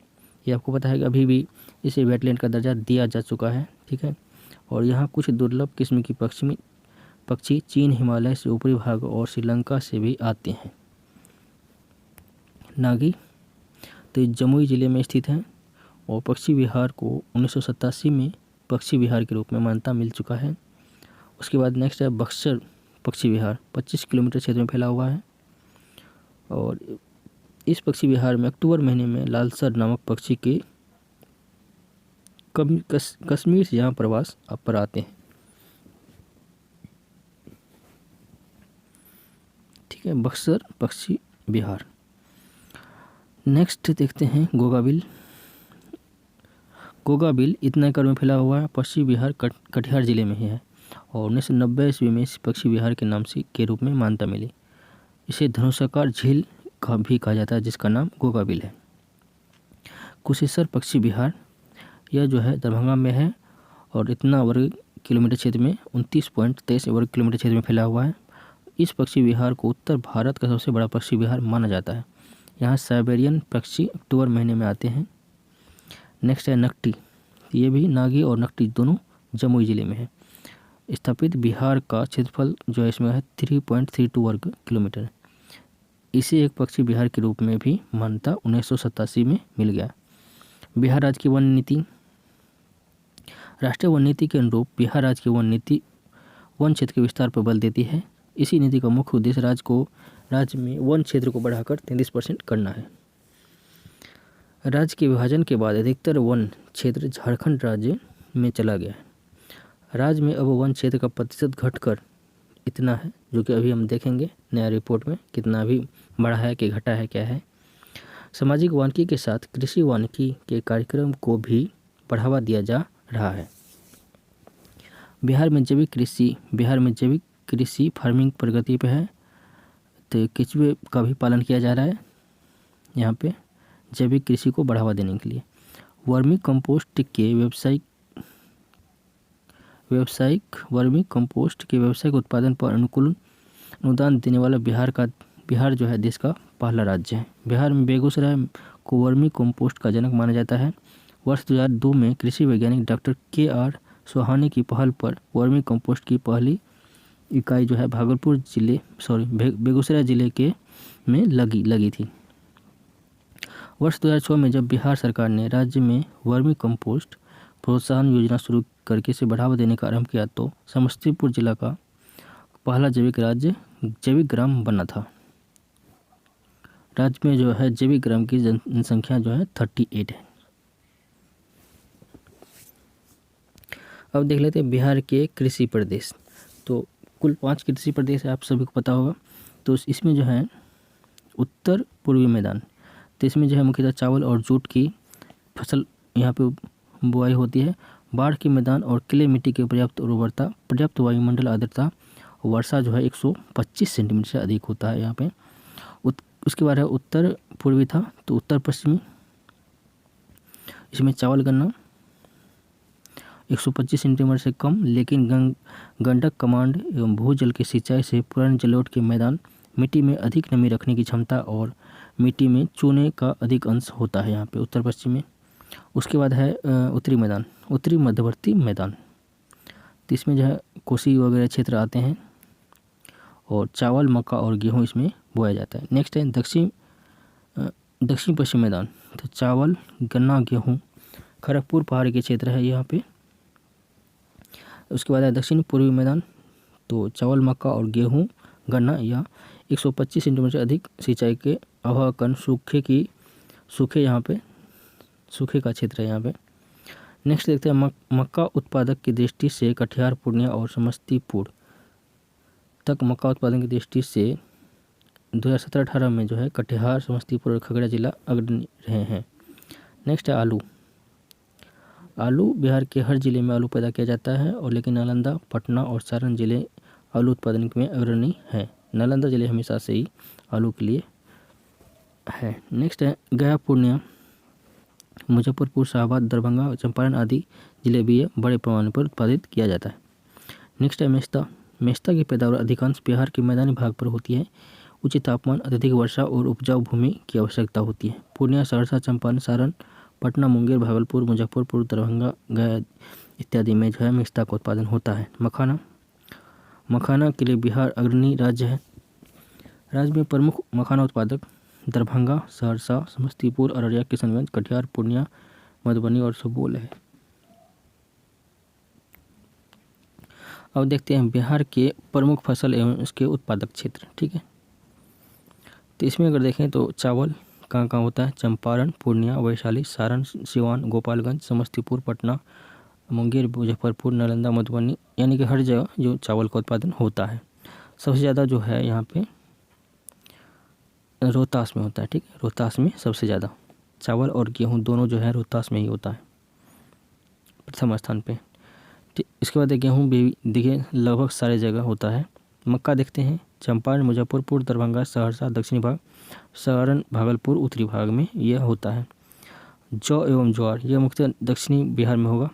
ये आपको पता है कि अभी भी इसे वेटलैंड का दर्जा दिया जा चुका है। ठीक है, और यहाँ कुछ दुर्लभ किस्म की पक्षी चीन, हिमालय से ऊपरी भाग और श्रीलंका से भी आते हैं। नागी तो जमुई जिले में स्थित है और पक्षी विहार को 1987 में पक्षी विहार के रूप में मान्यता मिल चुका है। उसके बाद नेक्स्ट है बक्सर पक्षी विहार, 25 किलोमीटर क्षेत्र में फैला हुआ है। और इस पक्षी विहार में अक्टूबर महीने में लालसर नामक पक्षी के कश्मीर से यहाँ प्रवास पर आते हैं। ठीक है, बक्सर पक्षी विहार। नेक्स्ट देखते हैं गोगाबिल इतना एकड़ में फैला हुआ है, पश्चिमी बिहार कटिहार जिले में ही है और 1990 ईस्वी में इस पक्षी विहार के नाम से के रूप में मान्यता मिली। इसे धनुषाकार झील का भी कहा जाता है जिसका नाम गोगाबिल है। कुशेश्वर पक्षी विहार यह जो है दरभंगा में है और इतना वर्ग किलोमीटर क्षेत्र में 29.23 वर्ग किलोमीटर क्षेत्र में फैला हुआ है। इस पक्षी विहार को उत्तर भारत का सबसे बड़ा पक्षी विहार माना जाता है। यहाँ साइबेरियन पक्षी अक्टूबर महीने में आते हैं। नेक्स्ट है नकटी, ये भी नागी और नकटी दोनों जमुई जिले में है। स्थापित बिहार का क्षेत्रफल जो है इसमें है 3.32 वर्ग किलोमीटर। इसे एक पक्षी बिहार के रूप में भी मान्यता 1987 में मिल गया। बिहार राज्य की वन नीति, राष्ट्रीय वन नीति के अनुरूप बिहार राज्य की वन नीति वन क्षेत्र के विस्तार पर बल देती है। इसी नीति का मुख्य उद्देश्य राज्य में वन क्षेत्र को बढ़ाकर 33% करना है। राज्य के विभाजन के बाद अधिकतर वन क्षेत्र झारखंड राज्य में चला गया है। राज्य में अब वन क्षेत्र का प्रतिशत घटकर इतना है, जो कि अभी हम देखेंगे नया रिपोर्ट में कितना भी बढ़ा है कि घटा है क्या है। सामाजिक वानिकी के साथ कृषि वानिकी के कार्यक्रम को भी बढ़ावा दिया जा रहा है। बिहार में जैविक कृषि फार्मिंग प्रगति पे है, तो केचुए का भी पालन किया जा रहा है यहाँ पे जैविक कृषि को बढ़ावा देने के लिए। वर्मी कंपोस्ट के व्यावसायिक उत्पादन पर अनुदान देने वाला बिहार जो है देश का पहला राज्य है। बिहार में बेगूसराय को वर्मी कंपोस्ट का जनक माना जाता है। वर्ष 2002 में कृषि वैज्ञानिक डॉक्टर KR सोहानी की पहल पर वर्मी कंपोस्ट की पहली इकाई जो है बेगूसराय जिले में लगी थी। वर्ष 2006 में जब बिहार सरकार ने राज्य में वर्मी कंपोस्ट प्रोत्साहन योजना शुरू करके इसे बढ़ावा देने का आरंभ किया तो समस्तीपुर जिला का पहला जैविक ग्राम बना था। राज्य में जो है जैविक ग्राम की जनसंख्या जो है 38 है। अब देख लेते हैं बिहार के कृषि प्रदेश। तो कुल 5 कृषि प्रदेश है, आप सभी को पता होगा। तो इसमें जो है उत्तर पूर्वी मैदान, तो इसमें जो है मुख्यतः चावल और जूट की फसल यहाँ पे बुआई होती है। बाढ़ के मैदान और क्ले मिट्टी की पर्याप्त उर्वरता, पर्याप्त वायुमंडल आर्द्रता, वर्षा जो है 125 सेंटीमीटर से अधिक होता है यहाँ पे। उसके बाद है उत्तर पूर्वी था, तो उत्तर पश्चिमी, इसमें चावल गन्ना 125 सेंटीमीटर से कम, लेकिन गंडक कमांड एवं भूजल की सिंचाई से पुराने जलोढ़ के मैदान, मिट्टी में अधिक नमी रखने की क्षमता और मिट्टी में चूने का अधिक अंश होता है यहाँ पे उत्तर पश्चिम में। उसके बाद है उत्तरी मध्यवर्ती मैदान, तो इसमें जो है कोसी वगैरह क्षेत्र आते हैं और चावल, मक्का और गेहूँ इसमें बोया जाता है। नेक्स्ट है दक्षिण पश्चिम मैदान, तो चावल, गन्ना, गेहूँ, खड़गपुर पहाड़ी के क्षेत्र है यहाँ पे। उसके बाद है दक्षिण पूर्वी मैदान, तो चावल, मक्का और गेहूँ, गन्ना या 125 सेंटीमीटर से अधिक सिंचाई के अभाव कारण सूखे का क्षेत्र है यहाँ पे। नेक्स्ट देखते हैं मक्का उत्पादक की दृष्टि से कटिहार, पूर्णिया और समस्तीपुर तक मक्का उत्पादन की दृष्टि से 2017-18 में जो है कटिहार, समस्तीपुर और खगड़िया जिला अग्रणी रहे हैं। नेक्स्ट है आलू बिहार के हर जिले में आलू पैदा किया जाता है और लेकिन नालंदा, पटना और सारण जिले आलू उत्पादन में अग्रणी है। नालंदा जिले हमेशा से ही आलू के लिए है। नेक्स्ट है गया, पूर्णिया, मुजफ्फरपुर, शाहबाद, दरभंगा, चंपारण आदि जिले भी बड़े पैमाने पर उत्पादित किया जाता है। नेक्स्ट है मेस्ता की पैदावार अधिकांश बिहार के मैदानी भाग पर होती है। उच्च तापमान, अत्यधिक वर्षा और उपजाऊ भूमि की आवश्यकता होती है। पूर्णिया, सहरसा, चंपारण, सारण, पटना, मुंगेर, भागलपुर, मुजफ्फरपुर, दरभंगा, गया इत्यादि में जो है मेस्ता का उत्पादन होता है। मखाना के लिए बिहार अग्रणी राज्य है। राज्य में प्रमुख मखाना उत्पादक दरभंगा, सहरसा, समस्तीपुर, अररिया, किशनगंज, कटिहार, पूर्णिया, मधुबनी और सुपौल है। अब देखते हैं बिहार के प्रमुख फसल एवं इसके उत्पादक क्षेत्र। ठीक है, तो इसमें अगर देखें तो चावल कहाँ होता है, चंपारण, पूर्णिया, वैशाली, सारण, सिवान, गोपालगंज, समस्तीपुर, पटना, मुंगेर, मुजफ्फरपुर, नालंदा, मधुबनी, यानी कि हर जगह जो चावल का उत्पादन होता है। सबसे ज़्यादा जो है यहाँ पे रोहतास में होता है। ठीक है, रोहतास में सबसे ज़्यादा चावल और गेहूँ दोनों जो है रोहतास में ही होता है। प्रथम स्थान पे। इसके बाद गेहूँ भी देखिए लगभग सारे जगह होता है। मक्का देखते हैं चंपारण, मुजफ्फरपुर, दरभंगा, सहरसा दक्षिणी भाग, सारण, भागलपुर उत्तरी भाग में यह होता है। जौ एवं ज्वार यह मुख्यतः दक्षिणी बिहार में होगा।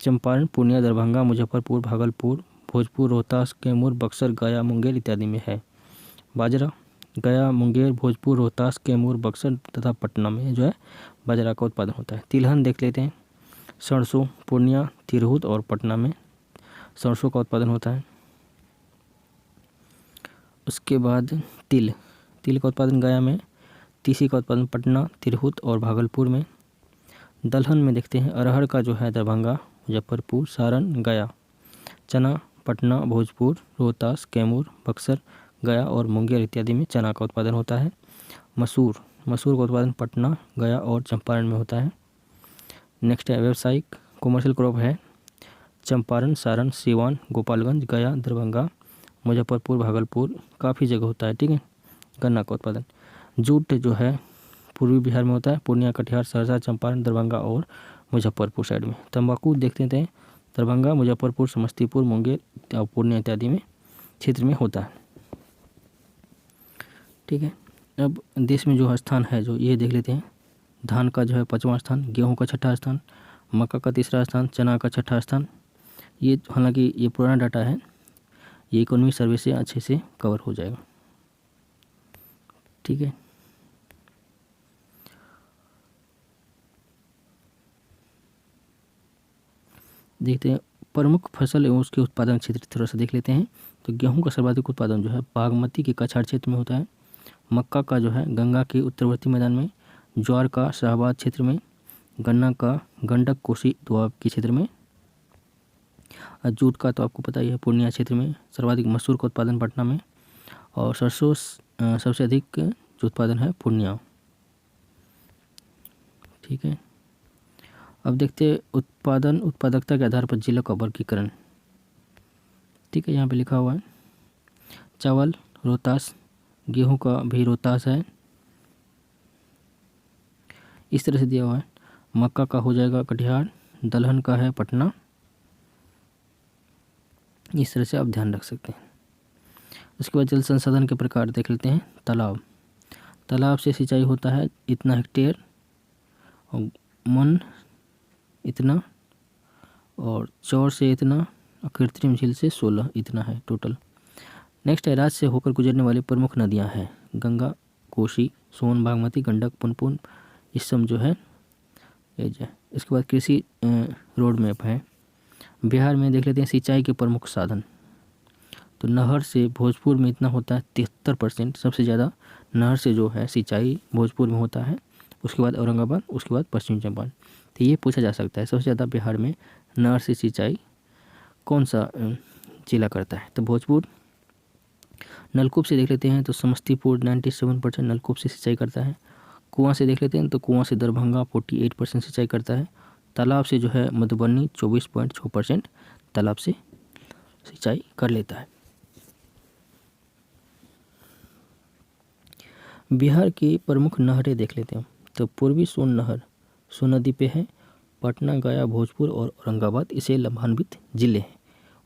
चंपारण, पूर्णिया, दरभंगा, मुजफ्फरपुर, भागलपुर, भोजपुर, रोहतास, कैमूर, बक्सर, गया, मुंगेर इत्यादि में है। बाजरा गया, मुंगेर, भोजपुर, रोहतास, कैमूर, बक्सर तथा पटना में जो है बाजरा का उत्पादन होता है। तिलहन देख लेते हैं। सरसों पूर्णिया, तिरहुत और पटना में सरसों का उत्पादन होता है। उसके बाद तिल का उत्पादन गया में, तीसी का उत्पादन पटना, तिरहुत और भागलपुर में। दलहन में देखते हैं अरहर का जो है दरभंगा, मुजफ्फरपुर, सारण, गया। चना पटना, भोजपुर, रोहतास, कैमूर, बक्सर, गया और मुंगेर इत्यादि में चना का उत्पादन होता है। मसूर का उत्पादन पटना, गया और चंपारण में होता है। नेक्स्ट है व्यावसायिक कॉमर्शियल क्रॉप है चंपारण, सारण, सीवान, गोपालगंज, गया, दरभंगा, मुजफ्फरपुर, भागलपुर काफ़ी जगह होता है। ठीक है। गन्ना का उत्पादन। जूट जो है पूर्वी बिहार में होता है, पूर्णिया, कटिहार, सहरसा, चंपारण, दरभंगा और मुजफ्फरपुर साइड में। तंबाकू देखते हैं दरभंगा, मुजफ्फरपुर, समस्तीपुर, मुंगेर और पूर्णिया इत्यादि में क्षेत्र में होता है। ठीक है। अब देश में जो स्थान है जो ये देख लेते हैं। धान का जो है 5वां स्थान, गेहूं का 6ठा स्थान, मक्का का 3रा स्थान, चना का 6ठा स्थान। ये हालांकि ये पुराना डाटा है, ये इकोनॉमिक सर्वे से अच्छे से कवर हो जाएगा। ठीक है। देखते हैं प्रमुख फसल एवं उसके उत्पादन क्षेत्र थोड़ा सा देख लेते हैं। तो गेहूं का सर्वाधिक उत्पादन जो है बागमती के कछाड़ क्षेत्र में होता है। मक्का का जो है गंगा के उत्तरवर्ती मैदान में, ज्वार का शाहबाद क्षेत्र में, गन्ना का गंडक कोसी दोआब के क्षेत्र में, और जूट का तो आपको पता ही है पूर्णिया क्षेत्र में। सर्वाधिक मसूर का उत्पादन पटना में, और सरसों सबसे अधिक जो उत्पादन है पूर्णिया। ठीक है। अब देखते हैं उत्पादकता के आधार पर जिलों का वर्गीकरण। ठीक है। यहाँ पे लिखा हुआ है चावल रोहतास, गेहूं का भी रोहतास है, इस तरह से दिया हुआ है। मक्का का हो जाएगा कटिहार, दलहन का है पटना, इस तरह से आप ध्यान रख सकते हैं। उसके बाद जल संसाधन के प्रकार देख लेते हैं। तालाब से सिंचाई होता है इतना हेक्टेयर, और मन इतना, और चौर से इतना, और कृत्रिम झील से 16 इतना है टोटल। नेक्स्ट है राज्य से होकर गुजरने वाली प्रमुख नदियां हैं गंगा, कोसी, सोन, बागमती, गंडक, पुनपुन, इस सब जो है ये जो है। इसके बाद कृषि रोड मैप है। बिहार में देख लेते हैं सिंचाई के प्रमुख साधन। तो नहर से भोजपुर में इतना होता है 73%, सबसे ज़्यादा नहर से जो है सिंचाई भोजपुर में होता है। उसके बाद औरंगाबाद, उसके बाद पश्चिम चंपारण। तो ये पूछा जा सकता है सबसे ज़्यादा बिहार में नहर से सिंचाई कौन सा जिला करता है। तो भोजपुर। नलकूप से देख लेते हैं तो समस्तीपुर 97% नलकूप से सिंचाई करता है। कुआं से देख लेते हैं तो कुआं से दरभंगा 48% सिंचाई करता है। तालाब से जो है मधुबनी 24.6% तालाब से सिंचाई कर लेता है। बिहार की प्रमुख नहरें देख लेते हैं। तो पूर्वी सोन नहर सोन नदी पे है, पटना, गया, भोजपुर और औरंगाबाद इसे लाभान्वित जिले हैं।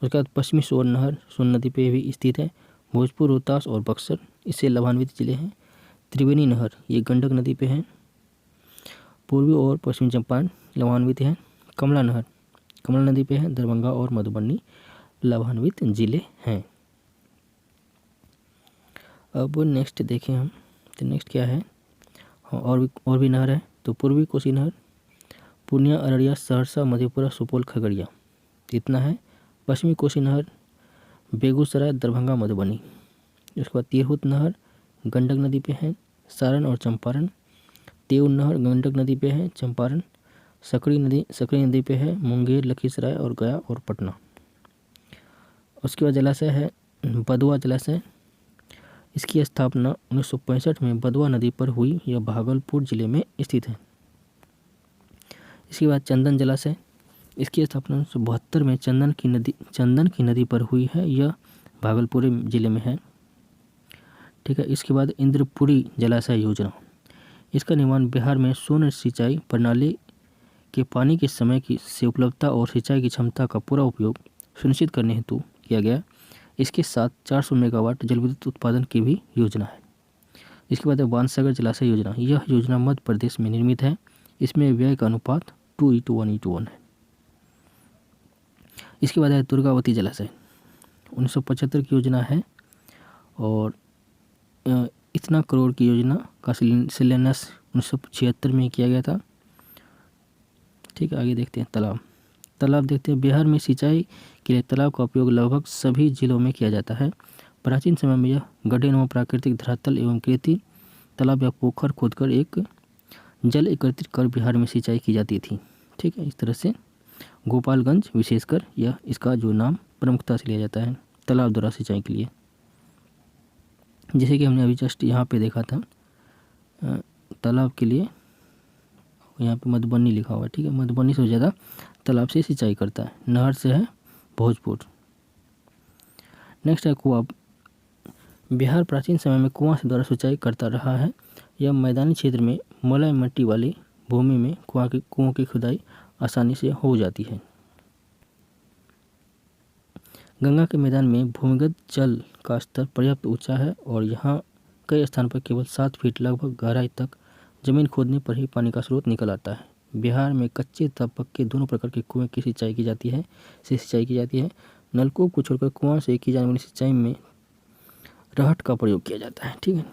उसके बाद पश्चिमी सोन नहर सोन नदी पे भी स्थित है, भोजपुर, रोहतास और बक्सर इससे लाभान्वित जिले हैं। त्रिवेणी नहर ये गंडक नदी पे है, पूर्वी और पश्चिमी चंपारण लाभान्वित है। कमला नहर कमला नदी पे है, दरभंगा और मधुबनी लाभान्वित जिले हैं। अब नेक्स्ट देखें हम, तो नेक्स्ट क्या है। हाँ, और भी नहर है। तो पूर्वी कोसी नहर पूर्णिया, अररिया, सहरसा, मधेपुरा, सुपौल, खगड़िया इतना है। पश्चिमी कोसी नहर बेगूसराय, दरभंगा, मधुबनी। उसके बाद तिरहुत नहर गंडक नदी पे है, सारण और चंपारण। देव नहर गंडक नदी पे है, चंपारण। सकरी नदी पे है, मुंगेर, लखीसराय और गया और पटना। उसके बाद जलाशय है बदुआ जलाशय। इसकी स्थापना 1965 में बदुआ नदी पर हुई, यह भागलपुर जिले में स्थित है। इसके बाद चंदन जलाशय, इसकी स्थापना 1972 में चंदन की नदी पर हुई है, यह भागलपुर जिले में है। ठीक है। इसके बाद इंद्रपुरी जलाशय योजना, इसका निर्माण बिहार में सोन सिंचाई प्रणाली के पानी के समय की से उपलब्धता और सिंचाई की क्षमता का पूरा उपयोग सुनिश्चित करने हेतु किया गया। इसके साथ 400 मेगावाट जल विद्युत उत्पादन की भी योजना है। इसके बाद है बाणसागर जलाशय योजना। यह योजना मध्य प्रदेश में निर्मित है। इसमें व्यय का अनुपात 2:1:1 है। इसके बाद है दुर्गावती जलाशय, 1975 की योजना है और इतना करोड़ की योजना का शिलान्यास 1976 में किया गया था। ठीक है, आगे देखते हैं तालाब देखते हैं। बिहार में सिंचाई के लिए तालाब का उपयोग लगभग सभी जिलों में किया जाता है। प्राचीन समय में यह गड्ढेनुमा प्राकृतिक धरातल एवं कृत्रिम तालाब या पोखर खोदकर एक जल एकत्रित कर बिहार में सिंचाई की जाती थी। ठीक है, इस तरह से गोपालगंज विशेषकर यह इसका जो नाम प्रमुखता से लिया जाता है तालाब द्वारा सिंचाई के लिए। जैसे कि हमने अभी जस्ट यहाँ पे देखा था तालाब के लिए, यहाँ पे मधुबनी लिखा हुआ है। ठीक है, मधुबनी से ज़्यादा तालाब से सिंचाई करता है। नहर से है भोजपुर। नेक्स्ट है कुआं। बिहार प्राचीन समय में कुआं से द्वारा सिंचाई करता रहा है। यह मैदानी क्षेत्र में मुलायम मिट्टी वाली भूमि में कुओं की खुदाई आसानी से हो जाती है। गंगा के मैदान में भूमिगत जल का स्तर पर्याप्त ऊंचा है और यहाँ कई स्थान पर केवल 7 फीट लगभग गहराई तक जमीन खोदने पर ही पानी का स्रोत निकल आता है। बिहार में कच्चे तथा पक्के दोनों प्रकार के कुएं की सिंचाई की जाती है। नलकूप को छोड़कर कुआं से की जाने वाली सिंचाई में रहट का प्रयोग किया जाता है। ठीक है,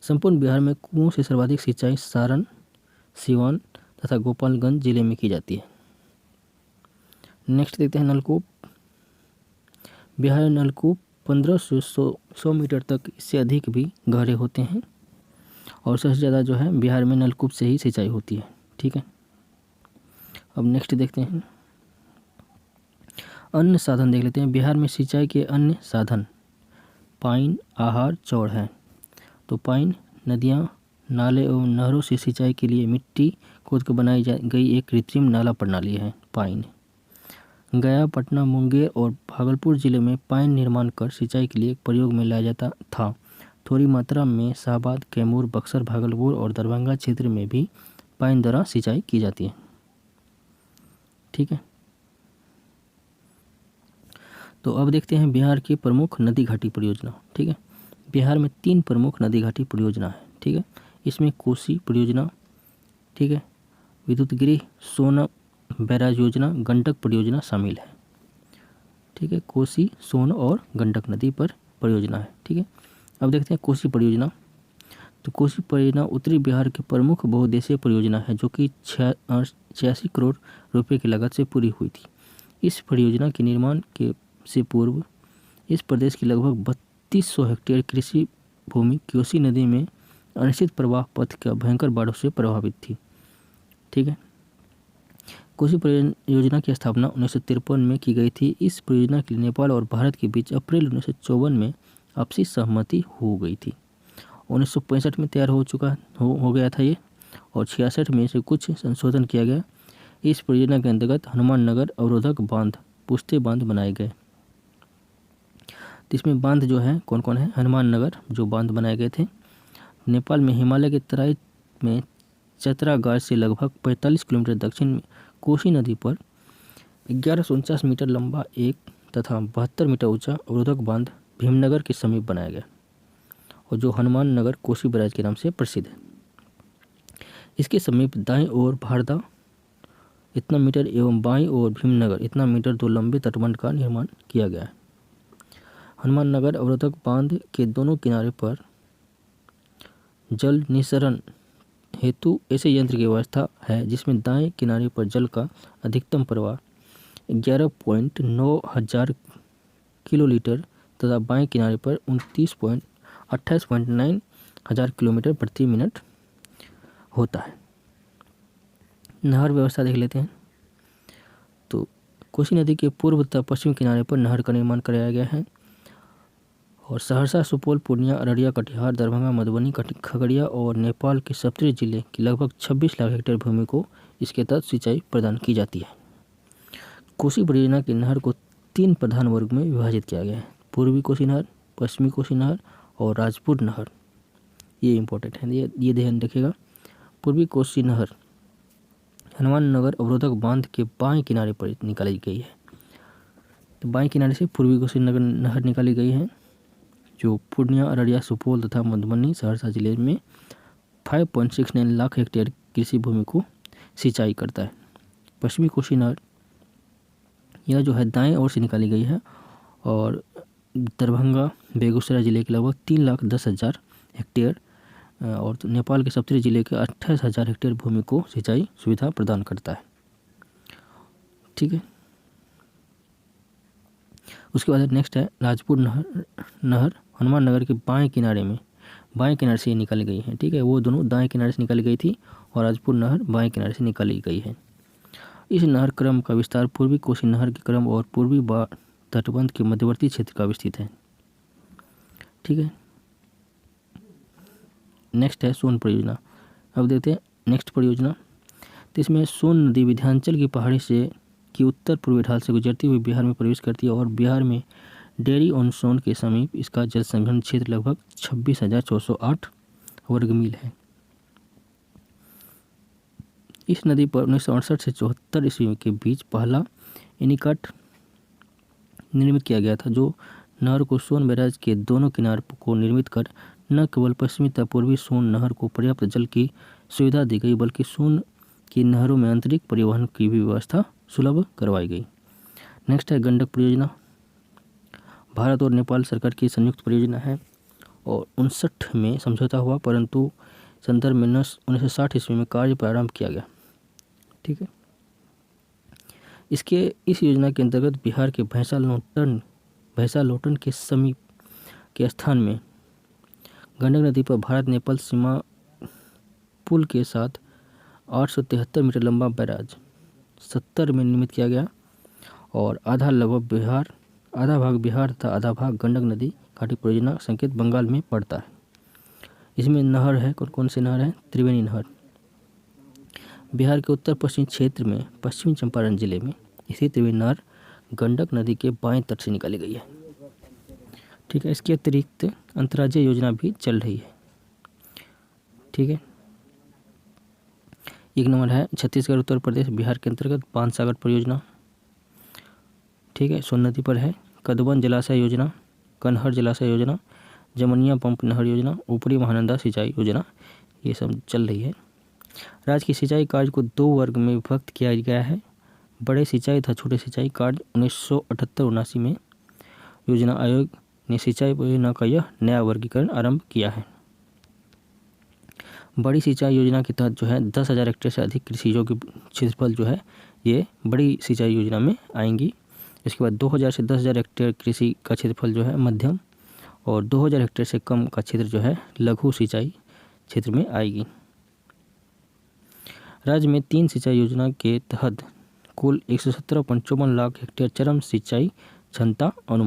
संपूर्ण बिहार में कुओं से सर्वाधिक सिंचाई सारण, सिवान तथा गोपालगंज जिले में की जाती है। नेक्स्ट देखते हैं नलकूप। बिहार में नलकूप 15 से 100 मीटर तक इससे अधिक भी गहरे होते हैं और सबसे ज़्यादा जो है बिहार में नलकूप से ही सिंचाई होती है। ठीक है, अब नेक्स्ट देखते हैं अन्य साधन देख लेते हैं। बिहार में सिंचाई के अन्य साधन पाइन, आहार, चौड़ हैं। तो पाइन नदियाँ, नाले एवं नहरों से सिंचाई के लिए मिट्टी खोद कर बनाई गई एक कृत्रिम नाला प्रणाली है पाइन। गया, पटना, मुंगेर और भागलपुर जिले में पाइन निर्माण कर सिंचाई के लिए प्रयोग में लाया जाता था। थोड़ी मात्रा में शाहबाद, कैमूर, बक्सर, भागलपुर और दरभंगा क्षेत्र में भी पाइन द्वारा सिंचाई की जाती है। ठीक है, तो अब देखते हैं बिहार की प्रमुख नदी घाटी परियोजना। ठीक है, बिहार में 3 प्रमुख नदी घाटी परियोजना है। ठीक है, इसमें कोसी परियोजना, ठीक है, विद्युत गृह सोन बैराज योजना, गंडक परियोजना शामिल है। ठीक है, कोसी, सोन और गंडक नदी पर परियोजना है। ठीक है, अब देखते हैं कोसी परियोजना। तो कोसी परियोजना उत्तरी बिहार की प्रमुख बहुउद्देशीय परियोजना है जो कि 86 करोड़ रुपए की लागत से पूरी हुई थी। इस परियोजना के निर्माण से पूर्व इस प्रदेश की लगभग 3200 हेक्टेयर कृषि भूमि कोसी नदी में अनिश्चित प्रवाह पथ के भयंकर बाढ़ों से प्रभावित थी। ठीक है, कोसी परियोजना की स्थापना 1953 में की गई थी। इस परियोजना के लिए नेपाल और भारत के बीच अप्रैल 1954 में आपसी सहमति हो गई थी। 1965 में तैयार हो गया था ये और 66 में से कुछ संशोधन किया गया। इस परियोजना के अंतर्गत हनुमान नगर अवरोधक बांध, पुश्ते बांध बनाए गए। तो इसमें बांध जो है कौन कौन है? हनुमान नगर जो बांध बनाए गए थे। नेपाल में हिमालय के तराई में चतरा गार से लगभग 45 किलोमीटर दक्षिण में कोसी नदी पर 1149 मीटर लंबा एक तथा 72 मीटर ऊंचा अवरोधक बांध भीमनगर के समीप बनाया गया और जो हनुमान नगर कोसी बैराज के नाम से प्रसिद्ध है। इसके समीप दाईं ओर भारदा इतना मीटर एवं बाईं ओर भीमनगर इतना मीटर 2 लंबे तटबंध का निर्माण किया गया है। हनुमान नगर अवरोधक बांध के दोनों किनारे पर जल निस्सरण हेतु ऐसे यंत्र की व्यवस्था है जिसमें दाएं किनारे पर जल का अधिकतम प्रवाह 11.9 हजार किलोलीटर तथा बाएं किनारे पर 28.9 हजार किलोमीटर प्रति मिनट होता है। नहर व्यवस्था देख लेते हैं। तो कोसी नदी के पूर्व तथा पश्चिम किनारे पर नहर का निर्माण कराया गया है और सहरसा, सुपौल, पूर्णिया, अररिया, कटिहार, दरभंगा, मधुबनी, खगड़िया और नेपाल के सप्तरी जिले की लगभग 26 लाख हेक्टेयर भूमि को इसके तहत सिंचाई प्रदान की जाती है। कोसी परियोजना की नहर को 3 प्रधान वर्ग में विभाजित किया गया है: पूर्वी कोसी नहर, पश्चिमी कोसी नहर और राजपुर नहर। ये इंपॉर्टेंट है, ये ध्यान रखिएगा। पूर्वी कोसी नहर हनुमान नगर अवरोधक बांध के बाएं किनारे पर निकाली गई है। तो बाएं किनारे से पूर्वी कोसी नहर निकाली गई है, जो पूर्णिया, अररिया, सुपौल तथा मधुबनी, सहरसा जिले में 5.69 लाख हेक्टेयर कृषि भूमि को सिंचाई करता है। पश्चिमी कोसी नहर यह जो है दाएं ओर से निकाली गई है और दरभंगा, बेगूसराय जिले के लगभग 3,10,000 हेक्टेयर और नेपाल के सप्तरी जिले के 28,000 हेक्टेयर भूमि को सिंचाई सुविधा प्रदान करता है। ठीक है, उसके बाद नेक्स्ट है राजपुर नहर हनुमान नगर के बाएं किनारे से निकाली गई है। ठीक है, वो दोनों दाएं किनारे से निकाली गई थी और राजपुर नहर बाएं किनारे से निकाली गई है। इस नहर क्रम का विस्तार पूर्वी कोसी नहर के क्रम और पूर्वी तटबंध के मध्यवर्ती क्षेत्र का विस्तृत है। ठीक है, नेक्स्ट है सोन परियोजना। अब देखते हैं नेक्स्ट परियोजना। तो इसमें सोन नदी विंध्याचल की पहाड़ी से की उत्तर पूर्वी ढाल से गुजरती हुई बिहार में प्रवेश करती है और बिहार में डेरी ऑन सोन के समीप इसका जल संग्रहण क्षेत्र लगभग 26,408 वर्ग मील है। इस नदी पर 1968 से 74 ईस्वी के बीच पहला एनीकट निर्मित किया गया था, जो नहर को सोन बैराज के दोनों किनार को निर्मित कर न केवल पश्चिमी तथा पूर्वी सोन नहर को पर्याप्त जल की सुविधा दी गई, बल्कि सोन की नहरों में आंतरिक परिवहन की भी व्यवस्था सुलभ करवाई गई। नेक्स्ट है गंडक परियोजना। भारत और नेपाल सरकार की संयुक्त परियोजना है और 1959 में समझौता हुआ, परंतु संदर्भ में 1960 ईस्वी में कार्य प्रारंभ किया गया। ठीक है, इस योजना के अंतर्गत बिहार के भैंसा लोटन के समीप के स्थान में गंडक नदी पर भारत नेपाल सीमा पुल के साथ 873 मीटर लंबा बैराज 70 में निर्मित किया गया और आधा भाग बिहार तथा आधा भाग गंडक नदी घाटी परियोजना संकेत बंगाल में पड़ता है। इसमें नहर है, कौन सी नहर है? त्रिवेणी नहर। बिहार के उत्तर पश्चिमी क्षेत्र में पश्चिमी चंपारण जिले में इसी त्रिवेणी नहर गंडक नदी के बाएं तट से निकाली गई है। ठीक है, इसके अतिरिक्त अंतर्राज्यीय योजना भी चल रही है। ठीक है, एक नंबर है छत्तीसगढ़, उत्तर प्रदेश, बिहार के अंतर्गत बाणसागर परियोजना। ठीक है, सोन नदी पर है। कदबन जलाशय योजना, कनहर जलाशय योजना, जमनिया पंप नहर योजना, ऊपरी महानंदा सिंचाई योजना, ये सब चल रही है। राज्य की सिंचाई कार्य को 2 वर्ग में विभक्त किया गया है। बड़े सिंचाई तथा छोटे सिंचाई कार्य 1978-79 में योजना आयोग ने सिंचाई परियोजना का यह नया वर्गीकरण आरंभ किया है। बड़ी सिंचाई योजना के तहत जो है 10,000 हेक्टेयर से अधिक कृषि योग्य क्षेत्रफल जो है ये बड़ी सिंचाई योजना में आएंगी। इसके बाद 2,000 से 10,000 हेक्टेयर कृषि का क्षेत्रफल जो है मध्यम और 2,000 हेक्टेयर से कम का क्षेत्र जो है लघु सिंचाई क्षेत्र में आएगी। राज्य में 3 सिंचाई योजना के तहत कुल 117.54 लाख हेक्टेयर चरम सिंचाई क्षमता अनुमान